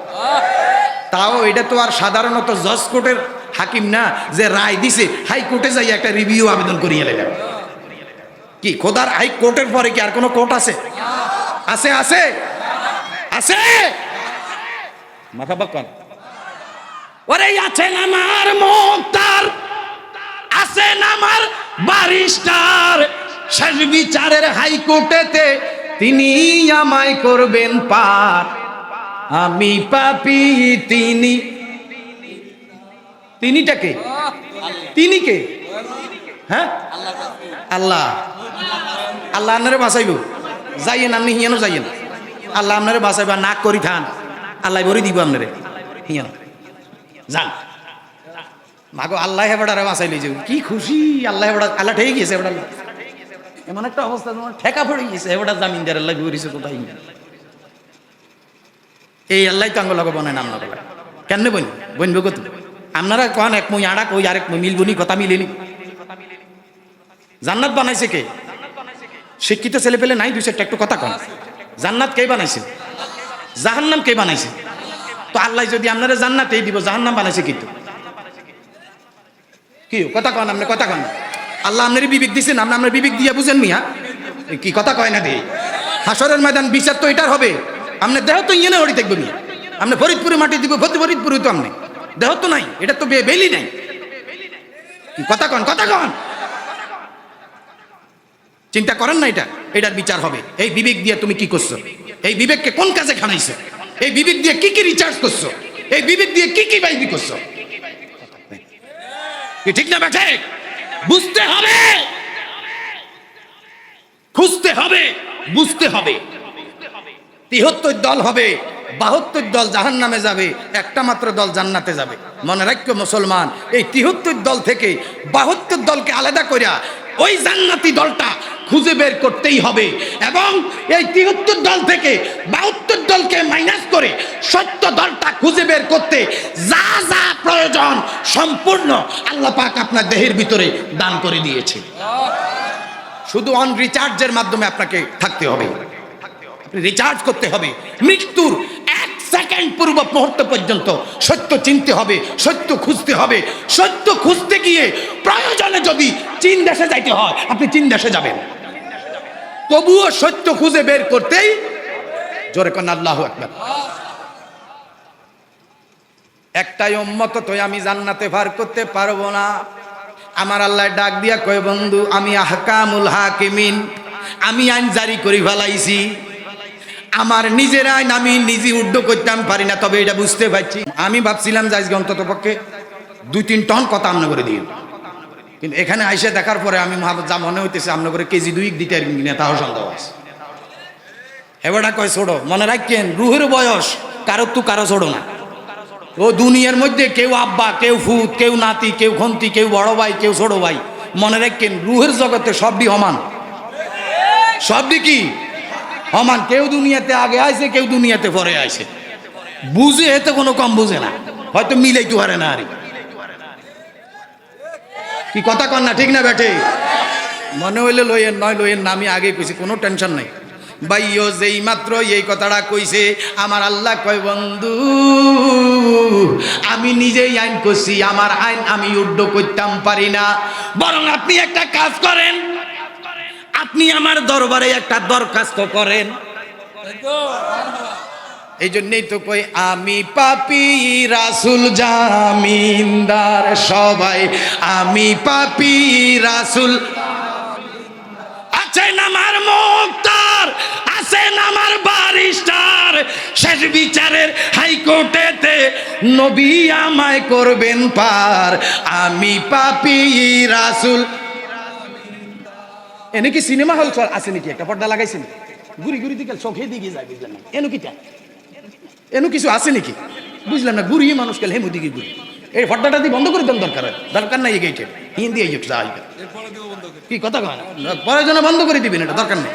তাও এটা তো আর সাধারণত জজ কোর্টের হাকিম না যে রায় দিছে হাইকোর্টে যাই একটা রিভিউ আবেদন করিয়ে এলেন। কি খোদার হাইকোর্টের পরে কি আর কোনো কোর্ট আছে? আছে, আছে, আছে, মাথা বাক্কান। ওরে আছেন আমার মুক্তার, আছেন আমার ব্যারিস্টার, শেষ বিচারের হাইকোর্টেতে তিনি আমায় করবেন পার। আমি পাপী, তিনি, তিনিটাকে, তিনি কে? হ্যাঁ, আল্লাহ। আল্লাহ আপনারে বাঁচাইব, যাইয়েন আপনি হিয়ানো যাইয়েন, আল্লাহ আপনারে বাঁচাইবা, নাক করি থান, আল্লাহ বরি দিব আপনারে হিয়ানো যান। মাগো আল্লাহ হেবাডারে বাঁচাইলে যে কি খুশি, আল্লাহ হেবাডা, আল্লাহ ঠেকে গিয়েছে হেবাডা, এমন একটা অবস্থা তোমার ঠেকা পড়ে গিয়েছে হেবাডা জামিনদার আল্লাহ ঘুরিছে কোথায়। এই আল্লাহ তো আঙ্গুল বনে নাম না বলে কেন বইন বইনব কত? আপনারা কন এক মই আড়াক ওই আরেক মই মিলবনি, কথা মিলেনি। জান্নাত বানাইছে কে? শিক্ষিত ছেলে পেলে নাই, দুই চারটা একটু কথা কন। জান্নাত কে বানাইছে? জাহান্নাম কে বানাইছে? তো আল্লাহ যদি আপনারা জান্নাতেই দিব, জাহান্নাম বানাইছে কিন্তু কি? কথা কন, আপনি কথা কন। আল্লাহ আপনার বিবেক দিচ্ছেন, আপনি আপনার বিবেক দিয়ে বুঝেন মিয়া, কি কথা কয় না দে। হাসরের ময়দান বিচার তো এটার হবে। আপনার দেহ তো ইয়ে হরি দেখবেন, আপনি ফরিদপুরে মাটি দিব, ফরিদপুরে তো আপনি দেহ তো নাই, এটা তো বেলি নাই। কথা কন, কথা কন, চিন্তা করেন না, এটার বিচার হবে। এই বিবেক দিয়ে তুমি কি করছো? এই বিবেককে কোন কাজে খানাইছো? এই বিবেক দিয়ে কি কি রিচার্জ করছো? এই বিবেক দিয়ে কি কি বাইবি করছো? ঠিক না বেঠে? বুঝতে হবে, খুঁজতে হবে, বুঝতে হবে। ৭৩ দল হবে, ৭২ দল জাহান্নামে যাবে, একটা মাত্র দল জান্নাতে যাবে। মনে রাখো মুসলমান, এই ৭৩ দল থেকে ৭২ দলকে আলাদা করিয়া ওই জান্নাতি দলটা খুঁজে বের করতেই হবে। এবং এই ৭৩ দল থেকে ৭২ দলকে মাইনাস করে ৭০ দলটা খুঁজে বের করতে যা যা প্রয়োজন সম্পূর্ণ আল্লাহ পাক আপনার দেহের ভিতরে দান করে দিয়েছে। শুধু অন রিচার্জের মাধ্যমে আপনাকে থাকতে হবে, রিচার্জ করতে হবে। মৃত্যুর 1 সেকেন্ড পূর্ব মুহূর্ত পর্যন্ত সত্য চিনতে হবে, সত্য খুঁজতে হবে। সত্য খুঁজতে গিয়ে প্রয়োজনে যদি চীন দেশে যাইতে হয় আপনি চীন দেশে যাবেন, তবুও সত্য খুঁজে বের করতেই জোরে কোন আল্লাহু আকবার। একটাই উম্মত তো আমি জান্নাতে পার করতে পারবো না। আমার আল্লাহ ডাক দিয়া কয়, বন্ধু আমি আহকামুল হাকিমিন, আমি আইন জারি করে ফেলাইছি। আমার নিজের আইন আমি নিজে উড্ড করতাম পারি না, তবে এটা বুঝতে পারছি। আমি ভাবছিলাম যে আজকে অন্তত পক্ষে 2-3 টন কথা আমনে করে দিই, কিন্তু এখানে আইসে দেখার পরে আমি যা মনে হইতেছে আমনে করে কেজি 2 দিতে আর কিনা তাও সন্দেহ আছে। হেবাটা কয় ছোড়ো, মনে রাখছেন রুহের বয়স কারো তু কারো ছোড়ো না। ও দুনিয়ার মধ্যে কেউ আব্বা, কেউ ফুত, কেউ নাতি, কেউ খন্তি, কেউ বড় ভাই, কেউ ছোট ভাই। মনে রাখেন রুহের জগতে সবই সমান, সবই কি সমান। কেউ দুনিয়াতে আগে আইছে, কেউ দুনিয়াতে পরে আইছে। বুঝে এতে কোনো কম বুঝে না, হয়তো মিলাইতে পারে না। আর কি কথা কন না, ঠিক না বেটে? মনে হইলে লইয়ের নয় লইয়ের না, আমি আগে কইছি, কোনো টেনশন নাই। ভাইও যেই মাত্র এই কথাটা কইছে আমার আল্লাহ কয়, বন্ধু আমি নিজেই আইন করছি, আমার আইন আমি উড্ড করতাম পারি না। বরং আপনি একটা কাজ করেন, আপনি আমার দরবারে একটা দরখাস্ত করেন। এই জন্যই তো কই আমি পাপী রাসূল জামিনদার, সবাই আমি পাপী রাসূল। আছেন আমার মুক্তার, আছেন আমার বারিস্টার, শেষ বিচারের হাইকোর্টেতে নবী আমায় করবেন পার। আমি পাপী রাসূল। এনে কি সিনেমা হল আছে নাকি? একটা পর্দা লাগাইছেন, ঘুরি ঘুরি দিকে চোখে দিকে যায়, বুঝলেন না? এনো কিটা এনো কিছু আছে নাকি বুঝলাম না। ঘুরিয়ে মানুষ গেল হেমু দিকে ঘুরি, এই পর্দাটা দিয়ে বন্ধ করে দেন, দরকার নাই। গেটে হিন্দি এই কি কথা কয় না, প্রয়োজনে বন্ধ করে দিবেন, এটা দরকার নেই।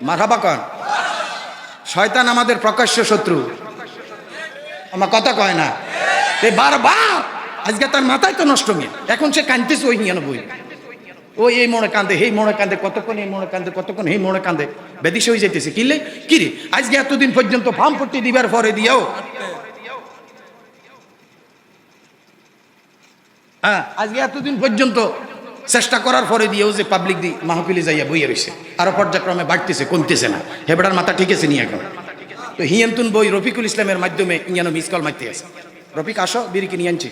মারহাবা কন। শয়তান আমাদের প্রকাশ্য শত্রু, আমার কথা কয় না। বারবার আজকে তার মাথায় তো নষ্ট নিয়ে, এখন সে কাঁদতেছে ওই 99। ওই এই মনে কান্দে, সেই মনে কান্দে, কতক্ষণ এই মনে কান্দে, কতক্ষণ এই মনে কান্দে, বেদিস হয়ে যাইতেছে। কিনলে কিরে আজকে এতদিন পর্যন্ত ফার্ম পট্টি দিবার পরে দিয়েও, হ্যাঁ আজকে এতদিন পর্যন্ত চেষ্টা করার পরে দিয়েও যে পাবলিক দি মাহফিলে যাইয়া বইয়ে রয়েছে, আরো পর্যায়ক্রমে বাড়তেছে, কমতেছে না। হেবড়ার মাথা ঠিক আছে নি এখন তো হিয়ান্তুন বই রফিকুল ইসলামের মাধ্যমে ইয়ানো মিস কল মারতে আছে। রফিক আসো, বিরিকে নিয়ে আনছি,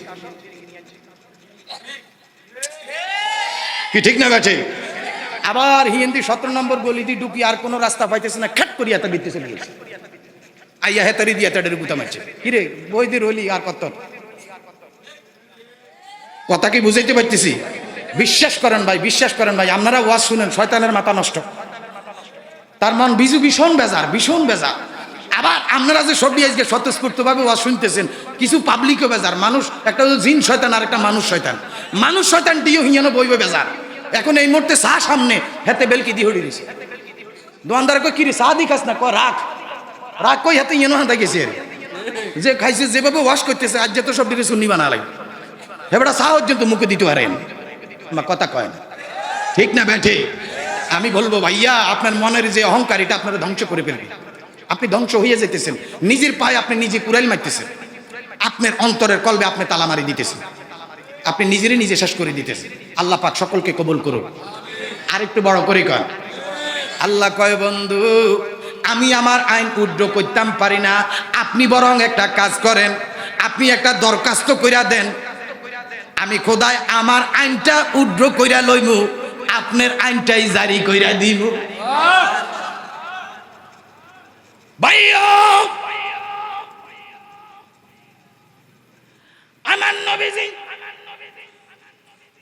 কি ঠিক না গেছে? আবার হিন্দি 17 নম্বর গলি দিয়ে ঢুকি, আর কোনো রাস্তা পাইতেছে না, খাট করিয়া তা বিতে চলে গেছে। আইয়া হেতারি দিয়া তাদের গুতা মারছে। কিরে বই দিয়ে রইলি আর কত কথা কি বুঝাইতে পারতেছি? বিশ্বাস করেন ভাই, বিশ্বাস করেন ভাই, আপনারা ওয়াজ শুনেন, শয়তানের মাথা নষ্ট, তার মন বিজু ভীষণ বেজার, ভীষণ বেজার। আবার আপনারা যে সব আজকে স্বতঃস্ফূর্তভাবে ওয়াজ শুনতেছেন, কিছু পাবলিকও বেজার। মানুষ একটা জিন শয়তান আর একটা মানুষ শয়তান। মানুষ শয়তান দিয়েও হিয়ানো বইবে বেজার। এখন এই মুহূর্তে চা সামনে হাতে বেলকি দিয়ে হড়ি দিছে, দোকানদার কই কিরে চা দি খাস না, কয় রাখ রাখ, কই হাতে ইয়েনো হাতে গেছে। যে খাইছে যেভাবে ওয়াশ করতেছে, আজ যে তো সব দিকে শুনি বানা লাগে, এবারে চা পর্যন্ত মুখে দিতে পারেন, আমার কথা কয় না, ঠিক না ব্যাঠে? আমি বলবো ভাইয়া, আপনার মনের যে অহংকার, এটা আপনারা ধ্বংস করে ফেলবে। আপনি ধ্বংস হয়ে যেতেছেন, নিজের পায়ে আপনি নিজে কুড়াইল মারতেছেন, আপনার অন্তরের কলবে আপনি তালা মারি দিতেছেন, আপনি নিজেরই নিজে শেষ করে দিতেছেন। আল্লাহ পাক সকলকে কবুল করুন। আরেকটু বড় করে কয়, আল্লাহ কয়, বন্ধু আমি আমার আইন উড্র করতাম পারি না, আপনি বরং একটা কাজ করেন, আপনি একটা দরখাস্ত কইরা দেন, আমি খোদায় আমার আইনটা উড্র কইরা লইমু, আপনার আইনটাই জারি কইরা দিব। ভাইও আমার নবীজি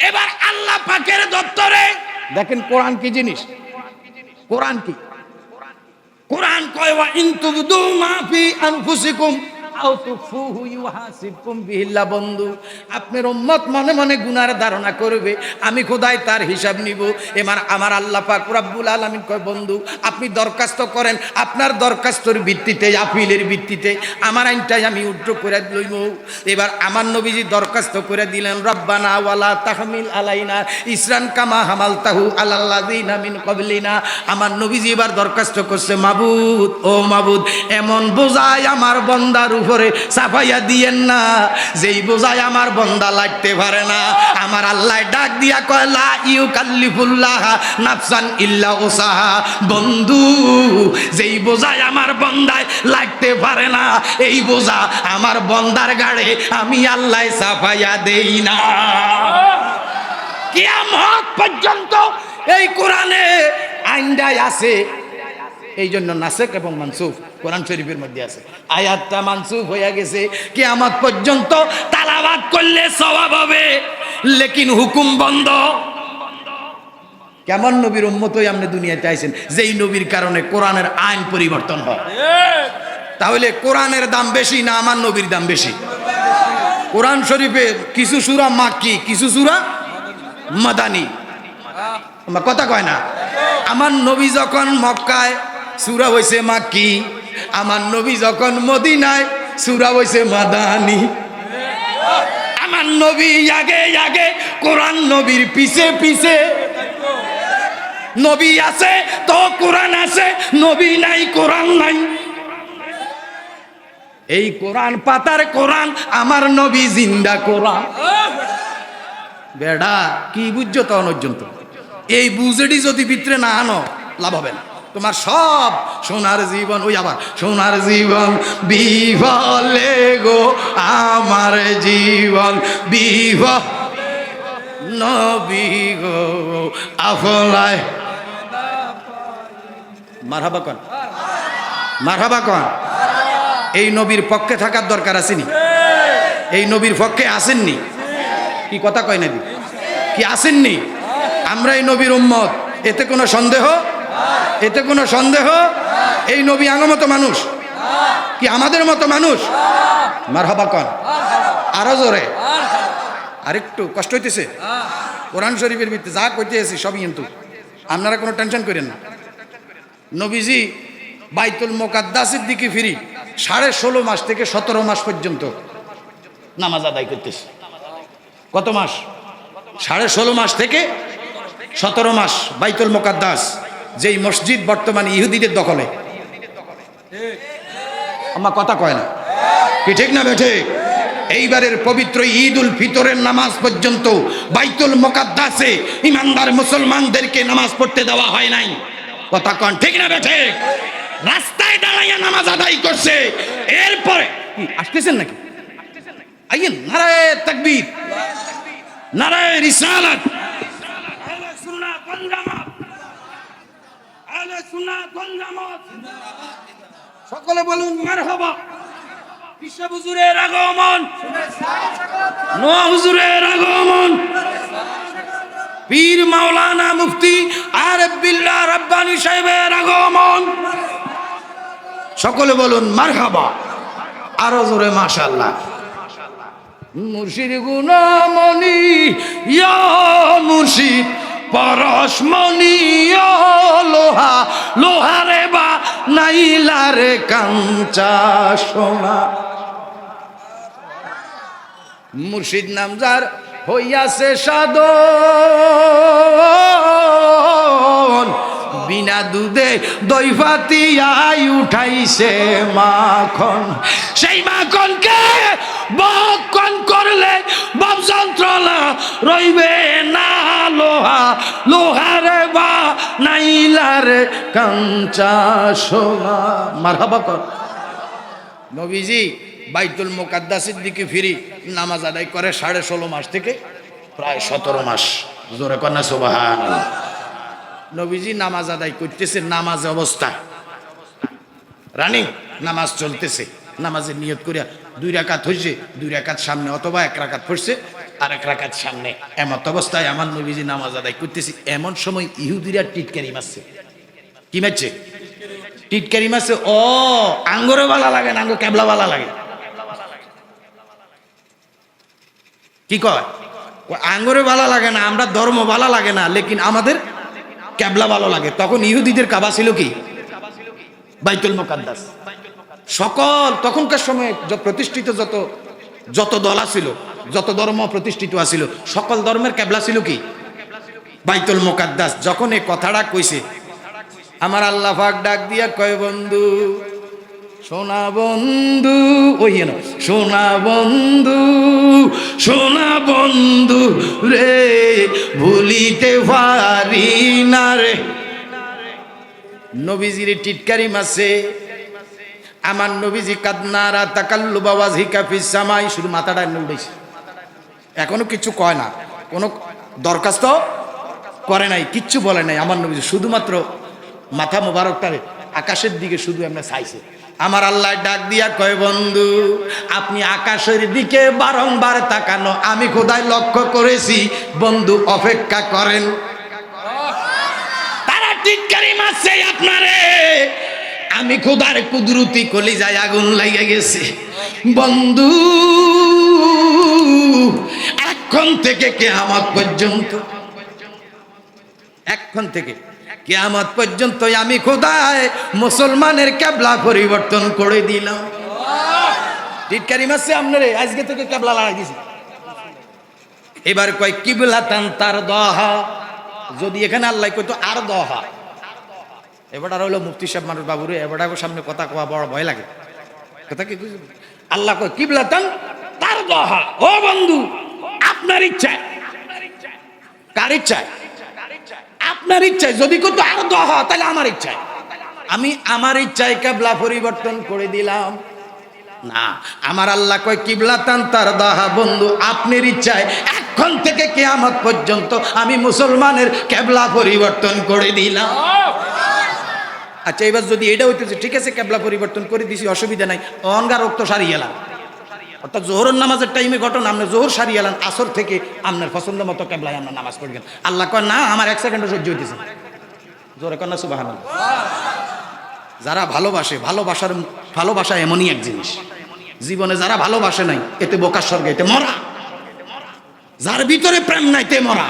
এবার আল্লাহ পাকের দপ্তরে দেখেন কোরআন কি জিনিস। কোরআন কি? কোরআন কয় ওয়া ইন তুবদু মা ফি আনফুসিকুম আও তুখফুহু ইউহাসিবকুম বিহিল্লাহ। বন্ধু, আপনার উম্মত মনে মনে গুনার ধারণা করবে, আমি খোদাই তার হিসাব নিব। এবার আমার আল্লাহ পাক রব্বুল আলামিন কয়, বন্ধু আপনি দরখাস্ত করেন, আপনার দরখাস্তর ভিত্তিতে, আপিলের ভিত্তিতে আমার আইনটাই আমি উদ্র করে লইব। এবার আমার নবীজি দরখাস্ত করে দিলেন, রব্বানা ওয়ালা তাহমিল আলাইনা ইসরান কামা হামালতাহু আলাল্লাযিনা মিন ক্বাবলিনা। আমার নবীজি এবার দরখাস্ত করছে, মাবুদ, ও মাবুদ, এমন বোঝাই আমার বন্দার উপরে চাপাইয়া দিয়েন না যেই বোঝাই আমার বন্দা লাগতে পারে না। আমার আল্লাহ ডাক দিয়া কয়, লা ইউকাল্লিফুল্লাহ নাফসান ইল্লা উসাহা। বন্ধু, যেই বোঝাই আমার বন্দায় লাগতে পারে না, এই বোঝা আমার বন্দার গাড়ে আমি আল্লাহ চাপাইয়া দেই না। কিয়ামত পর্যন্ত এই কোরআনে আইনটাই আছে। এই জন্য নাসেক এবং মানসুখ কোরআন শরীফের মধ্যে আছে। আয়াতটা মানসুখ হয়ে গেছে, কিয়ামত পর্যন্ত তালাওয়াত করলে সওয়াব হবে, লেকিন হুকুম বন্ধ। কেমন নবীর উম্মত হয়ে আপনি দুনিয়াতে আইছেন যেই নবীর কারণে কোরআনের আইন পরিবর্তন হয়? তাহলে কোরআনের দাম বেশি না আমার নবীর দাম বেশি? কোরআন শরীফে কিছু সূরা মাক্কি, কিছু সূরা মাদানী। আমার কথা কয় না? আমার নবী যখন মক্কায় সূরা হইছে মাক্কি, আমার নবী যখন মদিনায় সূরা হইছে মাদানী। আমার নবী আগে আগে কোরআন, নবীর পিছে পিছে। নবী আছে তো কোরআন আছে, নবী নাই কোরআন নাই। এই কোরআন পাতার কোরআন, আমার নবী জিন্দা কোরআন। বেড়া কি বুঝছো তখন পর্যন্ত? এই বুঝেটি যদি ভিতরে না আনো লাভ হবে না। তোমার সব সোনার জীবন, ওই আবার সোনার জীবন বিফলে গো, আমার জীবন বিফ নবী গো আফলায়। মারহাবা কন, মারহাবা কন। এই নবীর পক্ষে থাকার দরকার আসেনি? এই নবীর পক্ষে আসেননি? কি কথা কয় না? কি আসেননি? আমরা এই নবীর উম্মত, এতে কোনো সন্দেহ? এতে কোনো সন্দেহ? এই নবী আমার মতো মানুষ কি আমাদের মতো মানুষ? মারহাবা কন, আরো জোরে, আরেকটু কষ্ট হইতেছে। কোরআন শরীফের ভিত্তি যা কইতেছি সবই কিন্তু, আপনারা কোনো টেনশন করেন না। নবীজি বাইতুল মুকাদ্দাসের দিকে ফিরি 16.5 মাস থেকে 17 মাস পর্যন্ত নামাজ আদায় করতেছে। কত মাস? 16.5 মাস থেকে 17 মাস বাইতুল মুকাদ্দাস, যেই মসজিদ বর্তমানে ইহুদিদের দখলে। আমার কথা কয় না? কি ঠিক না বেঠে? এইবারের পবিত্র ঈদ উল ফিতরের নামাজ পর্যন্ত বাইতুল মুকাদ্দাসে ইমানদার মুসলমানদেরকে নামাজ পড়তে দেওয়া হয় নাই। কথা কন ঠিক না বেঠে? রাস্তায় দাঁড়াইয়া নামাজ আদায় করছে। এরপরে আসতেছেন নাকি? আইয়েন, নারায়ে তাকবীর, নারায়ে রিসালাত। আহলে সুন্নাত ওয়াল জামাত, আহলে সুন্নাত ওয়াল জামাত, সকলে বলুন মারহাবা। বিশ্ব হুজুরের আগমন, নোয়া হুজুরের আগমন, পীর মাওলানা মুফতি আরিফ বিল্লাহ রাব্বানী সাহেবের আগমন। সকলে বলুন মারহাবা, আরো জোরে মাশাআল্লাহ। মুর্শিদ গুণামণি ইয়া মুর্শিদ পরশমণি ইয়া লোহা, লোহারে বা নাইলারে কাঞ্চা সোনা। মুর্শিদ নামজার হইয়াছে সাধন, বিনা দুধে দই ফাতিয়াই উঠাইছে মাখন। সেই মাখনকে বক্ষণ করলে বাপ যন্ত্রণা রইবে না। লোহা, লোহারে বা নাইলারে কাঞ্চা সোনা। মারহাবা কর। নবীজি বাইতুল মুকাদ্দাসের দিকে ফিরি নামাজ আদায় করে 16.5 মাস থেকে প্রায় 17 মাস। জোরে কন্যা সুবহানাল্লাহ। নবীজি নামাজ আদায় করতেছে, নামাজ অবস্থা রানিং, নামাজ চলতেছে। নামাজের নিয়ত করিয়া 2 রাকাত হইছে, 2 রাকাত সামনে, অথবা 1 রাকাত পড়ছে আর 1 রাকাত সামনে। এমত অবস্থায় আমার নবীজি নামাজ আদায় করতেছি। এমন সময় ইহুদিরা টিটকারি মারছে। কি মারছে? টিটকারি মারছে। ও আঙ্গুরে বালা লাগে না, আঙ্গু কেবলা বালা লাগে। কি কয় আঙ্গুরে ভালো লাগে না, আমরা ধর্ম ভালো লাগে না, লেকিন আমাদের ক্যাবলা ভালো লাগে। তখন ইহুদিদের কাবা ছিল কি বাইতুল মুকাদ্দাস। সকল তখনকার সময় প্রতিষ্ঠিত যত দল ছিল, যত ধর্ম প্রতিষ্ঠিত আছিল, সকল ধর্মের ক্যাবলা ছিল কি বাইতুল মুকাদ্দাস। যখন এই কথাটা কইছে, আমার আল্লাহ পাক ডাক দিয়া কয় বন্ধু সোনা বন্ধু, ওই না সোনা বন্ধু, সোনা বন্ধু রে ভুলিতে পারি না রে। নবীজির টিটকারি মাসে আমার নবীজি কাদনারা তাকাল্লুবা ওয়াজহিকা ফিস সামাই, শুধু মাথাটা উঠেছে, এখনো কিছু কয় না, কোনো দরখাস্ত করে নাই, কিচ্ছু বলে নাই। আমার নবীজি শুধুমাত্র মাথা মোবারকটারে আকাশের দিকে শুধু এমনি চাইছে। আমার আল্লাহ ডাক দিয়া কয় বন্ধু আপনি আকাশের দিকে বারংবার তাকানো আমি খোদাই লক্ষ্য করেছি, বন্ধু অপেক্ষা করেন। তারা টিটকারি মারছে আপনারে, আমি খোদার কুদরতি কলিজায় আগুন লেগে গেছে। বন্ধু এখন থেকে কিয়ামত পর্যন্ত, এখন থেকে কিয়ামত পর্যন্ত আমি খোদায় মুসলমানের কিবলা পরিবর্তন করে দিলাম। টিটকারি মাসে আপনারে আজকে থেকে কিবলা লড়াই দিছি। এবার কয় কিবলাতান তার দহা, যদি এখানে আল্লাহ কইতো আর দহা, এবার হলো মুফতি সাহেব মানুষ বাবুরে, এবার সামনে কথা কওয়া বড় ভয় লাগে। কথা কি আল্লাহ কয় কিবলাতান তার দহা, ও বন্ধু আপনার ইচ্ছা, কার ইচ্ছা? আপনার ইচ্ছায়। যদি কত আর দহা তাহলে আমার ইচ্ছায়, আমি আমার ইচ্ছায় কিবলা পরিবর্তন করে দিলাম না। আমার আল্লাহ কয় কিবলাতান তার দহা, বন্ধু আপনার ইচ্ছায় এখন থেকে কিয়ামত পর্যন্ত আমি মুসলমানের কিবলা পরিবর্তন করে দিলাম। আচ্ছা এবার যদি এটা হইতেছে ঠিক আছে কিবলা পরিবর্তন করে দিছি অসুবিধা নাই, অনগার রক্ত সারিয়ে এলাম, অর্থাৎ জোহরের নামাজের টাইমে ঘটনা আপনি জোহর সারিয়ে এলাম, আসর থেকে আপনার পছন্দ মতো কিবলায় আমরা নামাজ পড়বেন। আল্লাহ কয় না আমার এক সেকেন্ডও সহ্য হইতেছে। জোরে কন্যা সুবহানাল্লাহ। যারা ভালোবাসে, ভালোবাসা এমনই এক জিনিস, জীবনে যারা ভালোবাসে নাই এতে বোকার স্বর্গে, এতে মরা। যার ভিতরে প্রেম নাই তে মরা,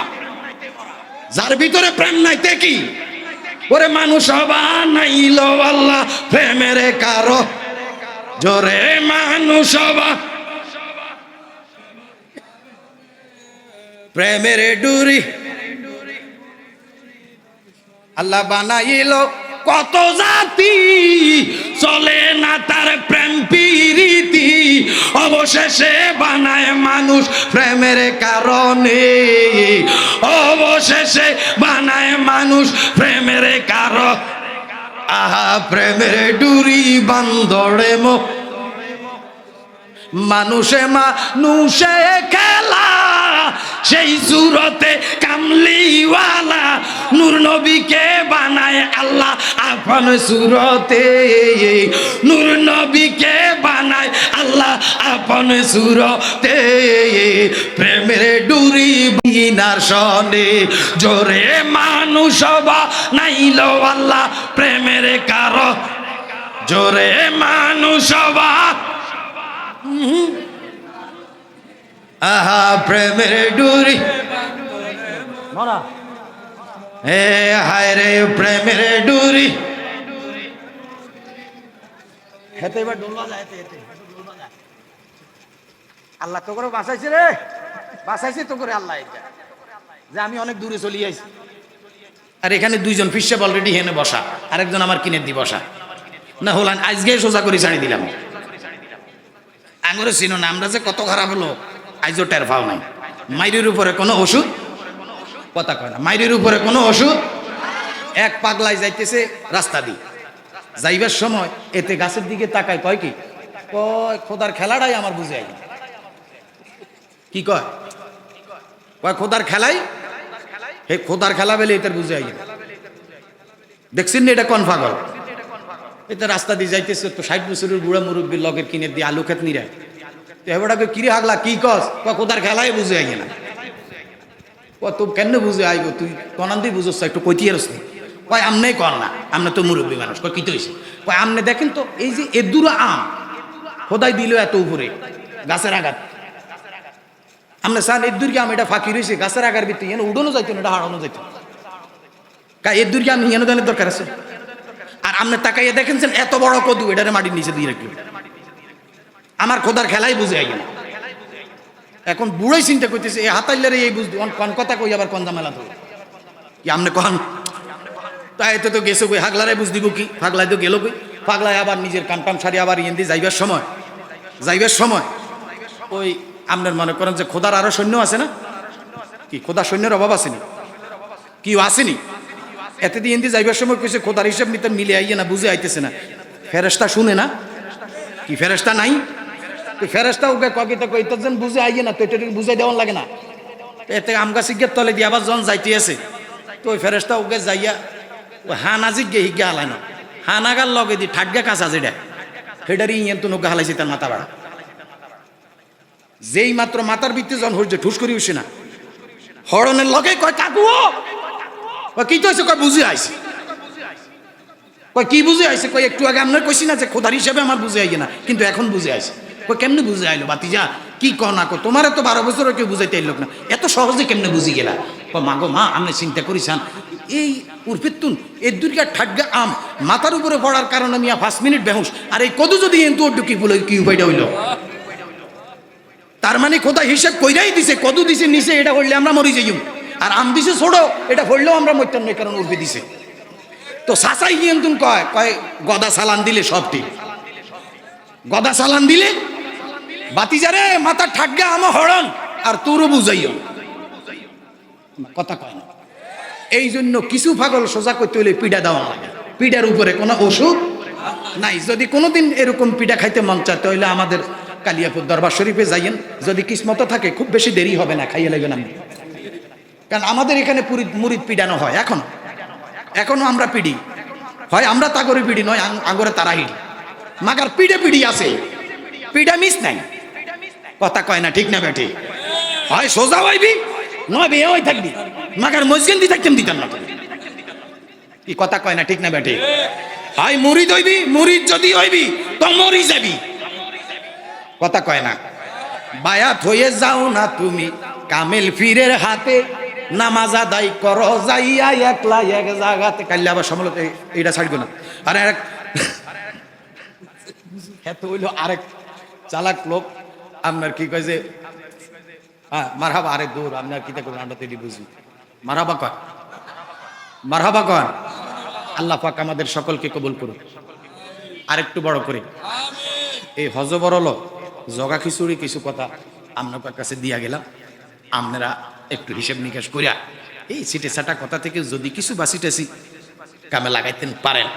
যার ভিতরে প্রেম নাই তে কি ওরে মানুষ হবা নাইল আল্লাহ প্রেমের কারো, জোরে মানুষ হবা প্রেমের ডুরি। আল্লাহ বানাইল কত জাতি, চলে না তার প্রেম প্রীতি, অবশেষে বানায় মানুষ প্রেমের কারণে, অবশেষে বানায় মানুষ প্রেমের কারণ। আহা প্রেমের ডুরি বান্দরে মো, মানুষে মানুষে খেলা, সেই সুরতে কামলিওয়ালা নূর নবীকে বানায় আল্লাহ আপন সুরতে, নূর নবীকে বানায় আল্লাহ আপন সুরতে। প্রেমের ডুরি বিনার সনে, জোরে মানুষ বানাইল আল্লাহ প্রেমের কারণ, জোরে মানুষ আহা প্রেমের ডুরি মরা, হে হায় রে প্রেমের ডুরি। হেতে এবার ডোলবা যায়, আল্লাহ তো করে বাঁচাইছে রে, বাঁচাইছে তো করে আল্লাহ, এটা যে আমি অনেক দূরে চলে আইছি। আর এখানে দুইজন ফিসাব অলরেডি হেনে বসা, আরেকজন আমার কিনে দি বসা, না হলান আজকে সোজা করে ছাড়ি দিলাম। আঙুরে চিনো না, আমরা যে কত খারাপ হলো আইজও টের পাও নাই। মাইরের উপরে কোনো ওষুধ, কথা কয় না, মাইরের উপরে কোনো ওষুধ। এক পাগলাই যাইতেছে রাস্তা দি, যাইবার সময় এতে গাছের দিকে তাকায়, কয় কি কয় খোদার খেলাটাই আমার বুঝে আই। কি কয় কয় খোদার খেলাই, হে খোদার খেলা বেলে এটার বুঝে আই। দেখছেন না এটা কোন পাগল? এতে রাস্তা দিয়ে যাইতেছে তো 60 বছরের বুড়া মুরব্বীর লগের কিনে দিয়ে আলু খেত নিরায়, তো এবারটাকে কিরে হাগলা কি কস? কোদার খেলাই বুঝে আই না। তো কেন বুঝে আইব তুই কনান দিয়ে বুঝছ একটু কইতে আরস নি? কয় আমনে কর না, আমনে তো মুরব্বী মানুষ। কয় কি তো হয়েছে? কয় আমনে দেখেন তো এই যে এদুরা আম খোদাই দিল এত উপরে গাছের আঘাত, আমরা স্যার এর দূরকে আমি এটা ফাঁকি রয়েছে গাছের আগার ভিত্তি এনে উড়ানো যাইতো না, এটা হারানো যাইতো। এর দূরকে আমি এনে দানের দরকার আছে? আর আপনি তাকাইয়া দেখেছেন এত বড় কদু, এটারে মাটির নিচে দিয়ে রাখলো। আমার খোদার খেলাই বুঝে আই না। এখন বুড়াই চিন্তা করতেছে এই হাতাইলারে এই বুঝতে কোন কথা কই আবার কোন জামেলা তো কি আপনি কন তাই তো গেছো কই হাগলারে বুঝ দিব কি, পাগলাই তো গেল কই, পাগলাই আবার নিজের কানটাম সারি আবার ইয়েন্দি যাইবার সময় ওই আপনার মনে করেন যে খোদার আরো সৈন্য আছে না, কি খোদার সৈন্যের অভাব আসেনি, কি আসেনি? এতে দিয়ে ইন্দি যাইবার সময় কইছে খোদার হিসাব নিতে মিলে আইয়ে না, বুঝে আইতেছে না। ফেরেশতা শুনে না কি, ফেরেশতা নাই? ফেরেশতা ওকে কগিতে কইতে যেন বুঝে আইয়ে না, তো এটা বুঝাই দেওয়ান লাগে না। এতে আমগা সিগের তলে দিয়ে আবার জন যাইতে আছে, তো ওই ফেরেশতা ওকে যাইয়া ও হানাজি গে হিগে হালানো, হানাগার লগে দি ঠাটগা কাঁচা যেটা সেটারই ইয়েন তো নৌকা হালাইছে তার মাথা বাড়া। যেই মাত্র মাথার ভিত্তি জন হচ্ছে ঠুস করি উঠছে না, হরণের লগে কয় কাকু কি তো আছে, কয় বুঝে আইছে, কয় কি বুঝে আইছে, কয় একটু আগে আপনার কইছি না যে খোদার হিসাবে আমার বুঝে আইয়ে না, কিন্তু এখন বুঝে আইছে। কয় কেমনে বুঝে আইলো বাতিজা, কি কও না কো, তোমার তো 12 বছর কেউ বুঝাইতে আইল না, এত সহজে কেমনে বুঝি গেলা? কয় মা গো মা, আপনি চিন্তা করিসান এই উর্ফিতুন এর দুর্গা ঠাটগা আম মাথার উপরে পড়ার কারণে মিয়া 5 মিনিট বেহুশ, আর এই কদু যদি এন্তু কি বলে কি উপায়টা হইল? তার মানে খোদা হিসাব কইরাই দিছে, কদু দিছে নিচে, এটা করলে আমরা মরি যাইম, আর আম দিছে ছোট, এটা পড়লেও আমরা মরতাম না, কারণ উর্ফি দিছে। তো সাসাই গিয়ে তুমি কয় কয় গদা চালান দিলে সব ঠিক, গদা চালান দিলে বাতিজারে মাথা ঠাটগা আমা হরণ, আর তোরও বুঝাইও কথা কয় না। এই জন্য কিছু পাগল সোজা করতে হলে পিঠা দেওয়া লাগে, পিঠার উপরে কোনো ওষুধ নাই। যদি কোনোদিন এরকম পিঠা খাইতে মন চায় তাহলে আমাদের কালিয়াপুর দরবার শরীফে যাইয়েন, যদি কিসমত থাকে খুব বেশি দেরি হবে না, খাইয়ে লাগবেন আপনি। কারণ আমাদের এখানে মুরিদ পিডানো হয়, এখনো আমরা পিডি হয়, আমরা তাগরে পিডি নয়, আগরে তারা হিডি, মাগার পিডি আছে, পিডা মিস নাই, কথা কয় না ঠিক না বেটি? হয় সোজা হইবি নয় বিয়ে হয়ে থাকবি, মাগার মসজিদ দি থাকতেন দিতাম না, কি কথা কয় না ঠিক না বেটি? হয় মুরিদ হইবি, মুরিদ যদি হইবি তো মরি যাবি, কথা কয় না? বায়াত হয়ে যাও না তুমি কামেল ফিরের হাতে, নামাজ আদায় করো যাইয়া একলা এক জায়গাতে। কাল্লা আবার সমলত এইটা ছাড়ব না। আর এক এত হইল আরেক চালাক লোক, আপনার কি কয় যে হ্যাঁ মারহাবা, আরেক দূর আপনার কিতা করবেন আমরা তো বুঝি, মারহাবা কয়, মারহাবা কয়। আল্লাহ পাক আমাদের সকলকে কবুল করুন। আরেকটু বড় করে এই হজবরল জগা খিচুড়ি কিছু কথা আপনার কাছে দিয়া গেলাম, আপনারা একটু হিসেব নিকাশ করিয়া এই সিটে সাটা কথা থেকে যদি কিছু বাসিটাছি কামে লাগাইতেন পারেন,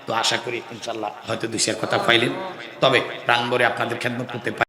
তো আশা করি ইনশাল্লাহ হয়তো 2 কথা পাইলেন, তবে প্রাণ ভরে আপনাদের খেদমত করতে পারেন।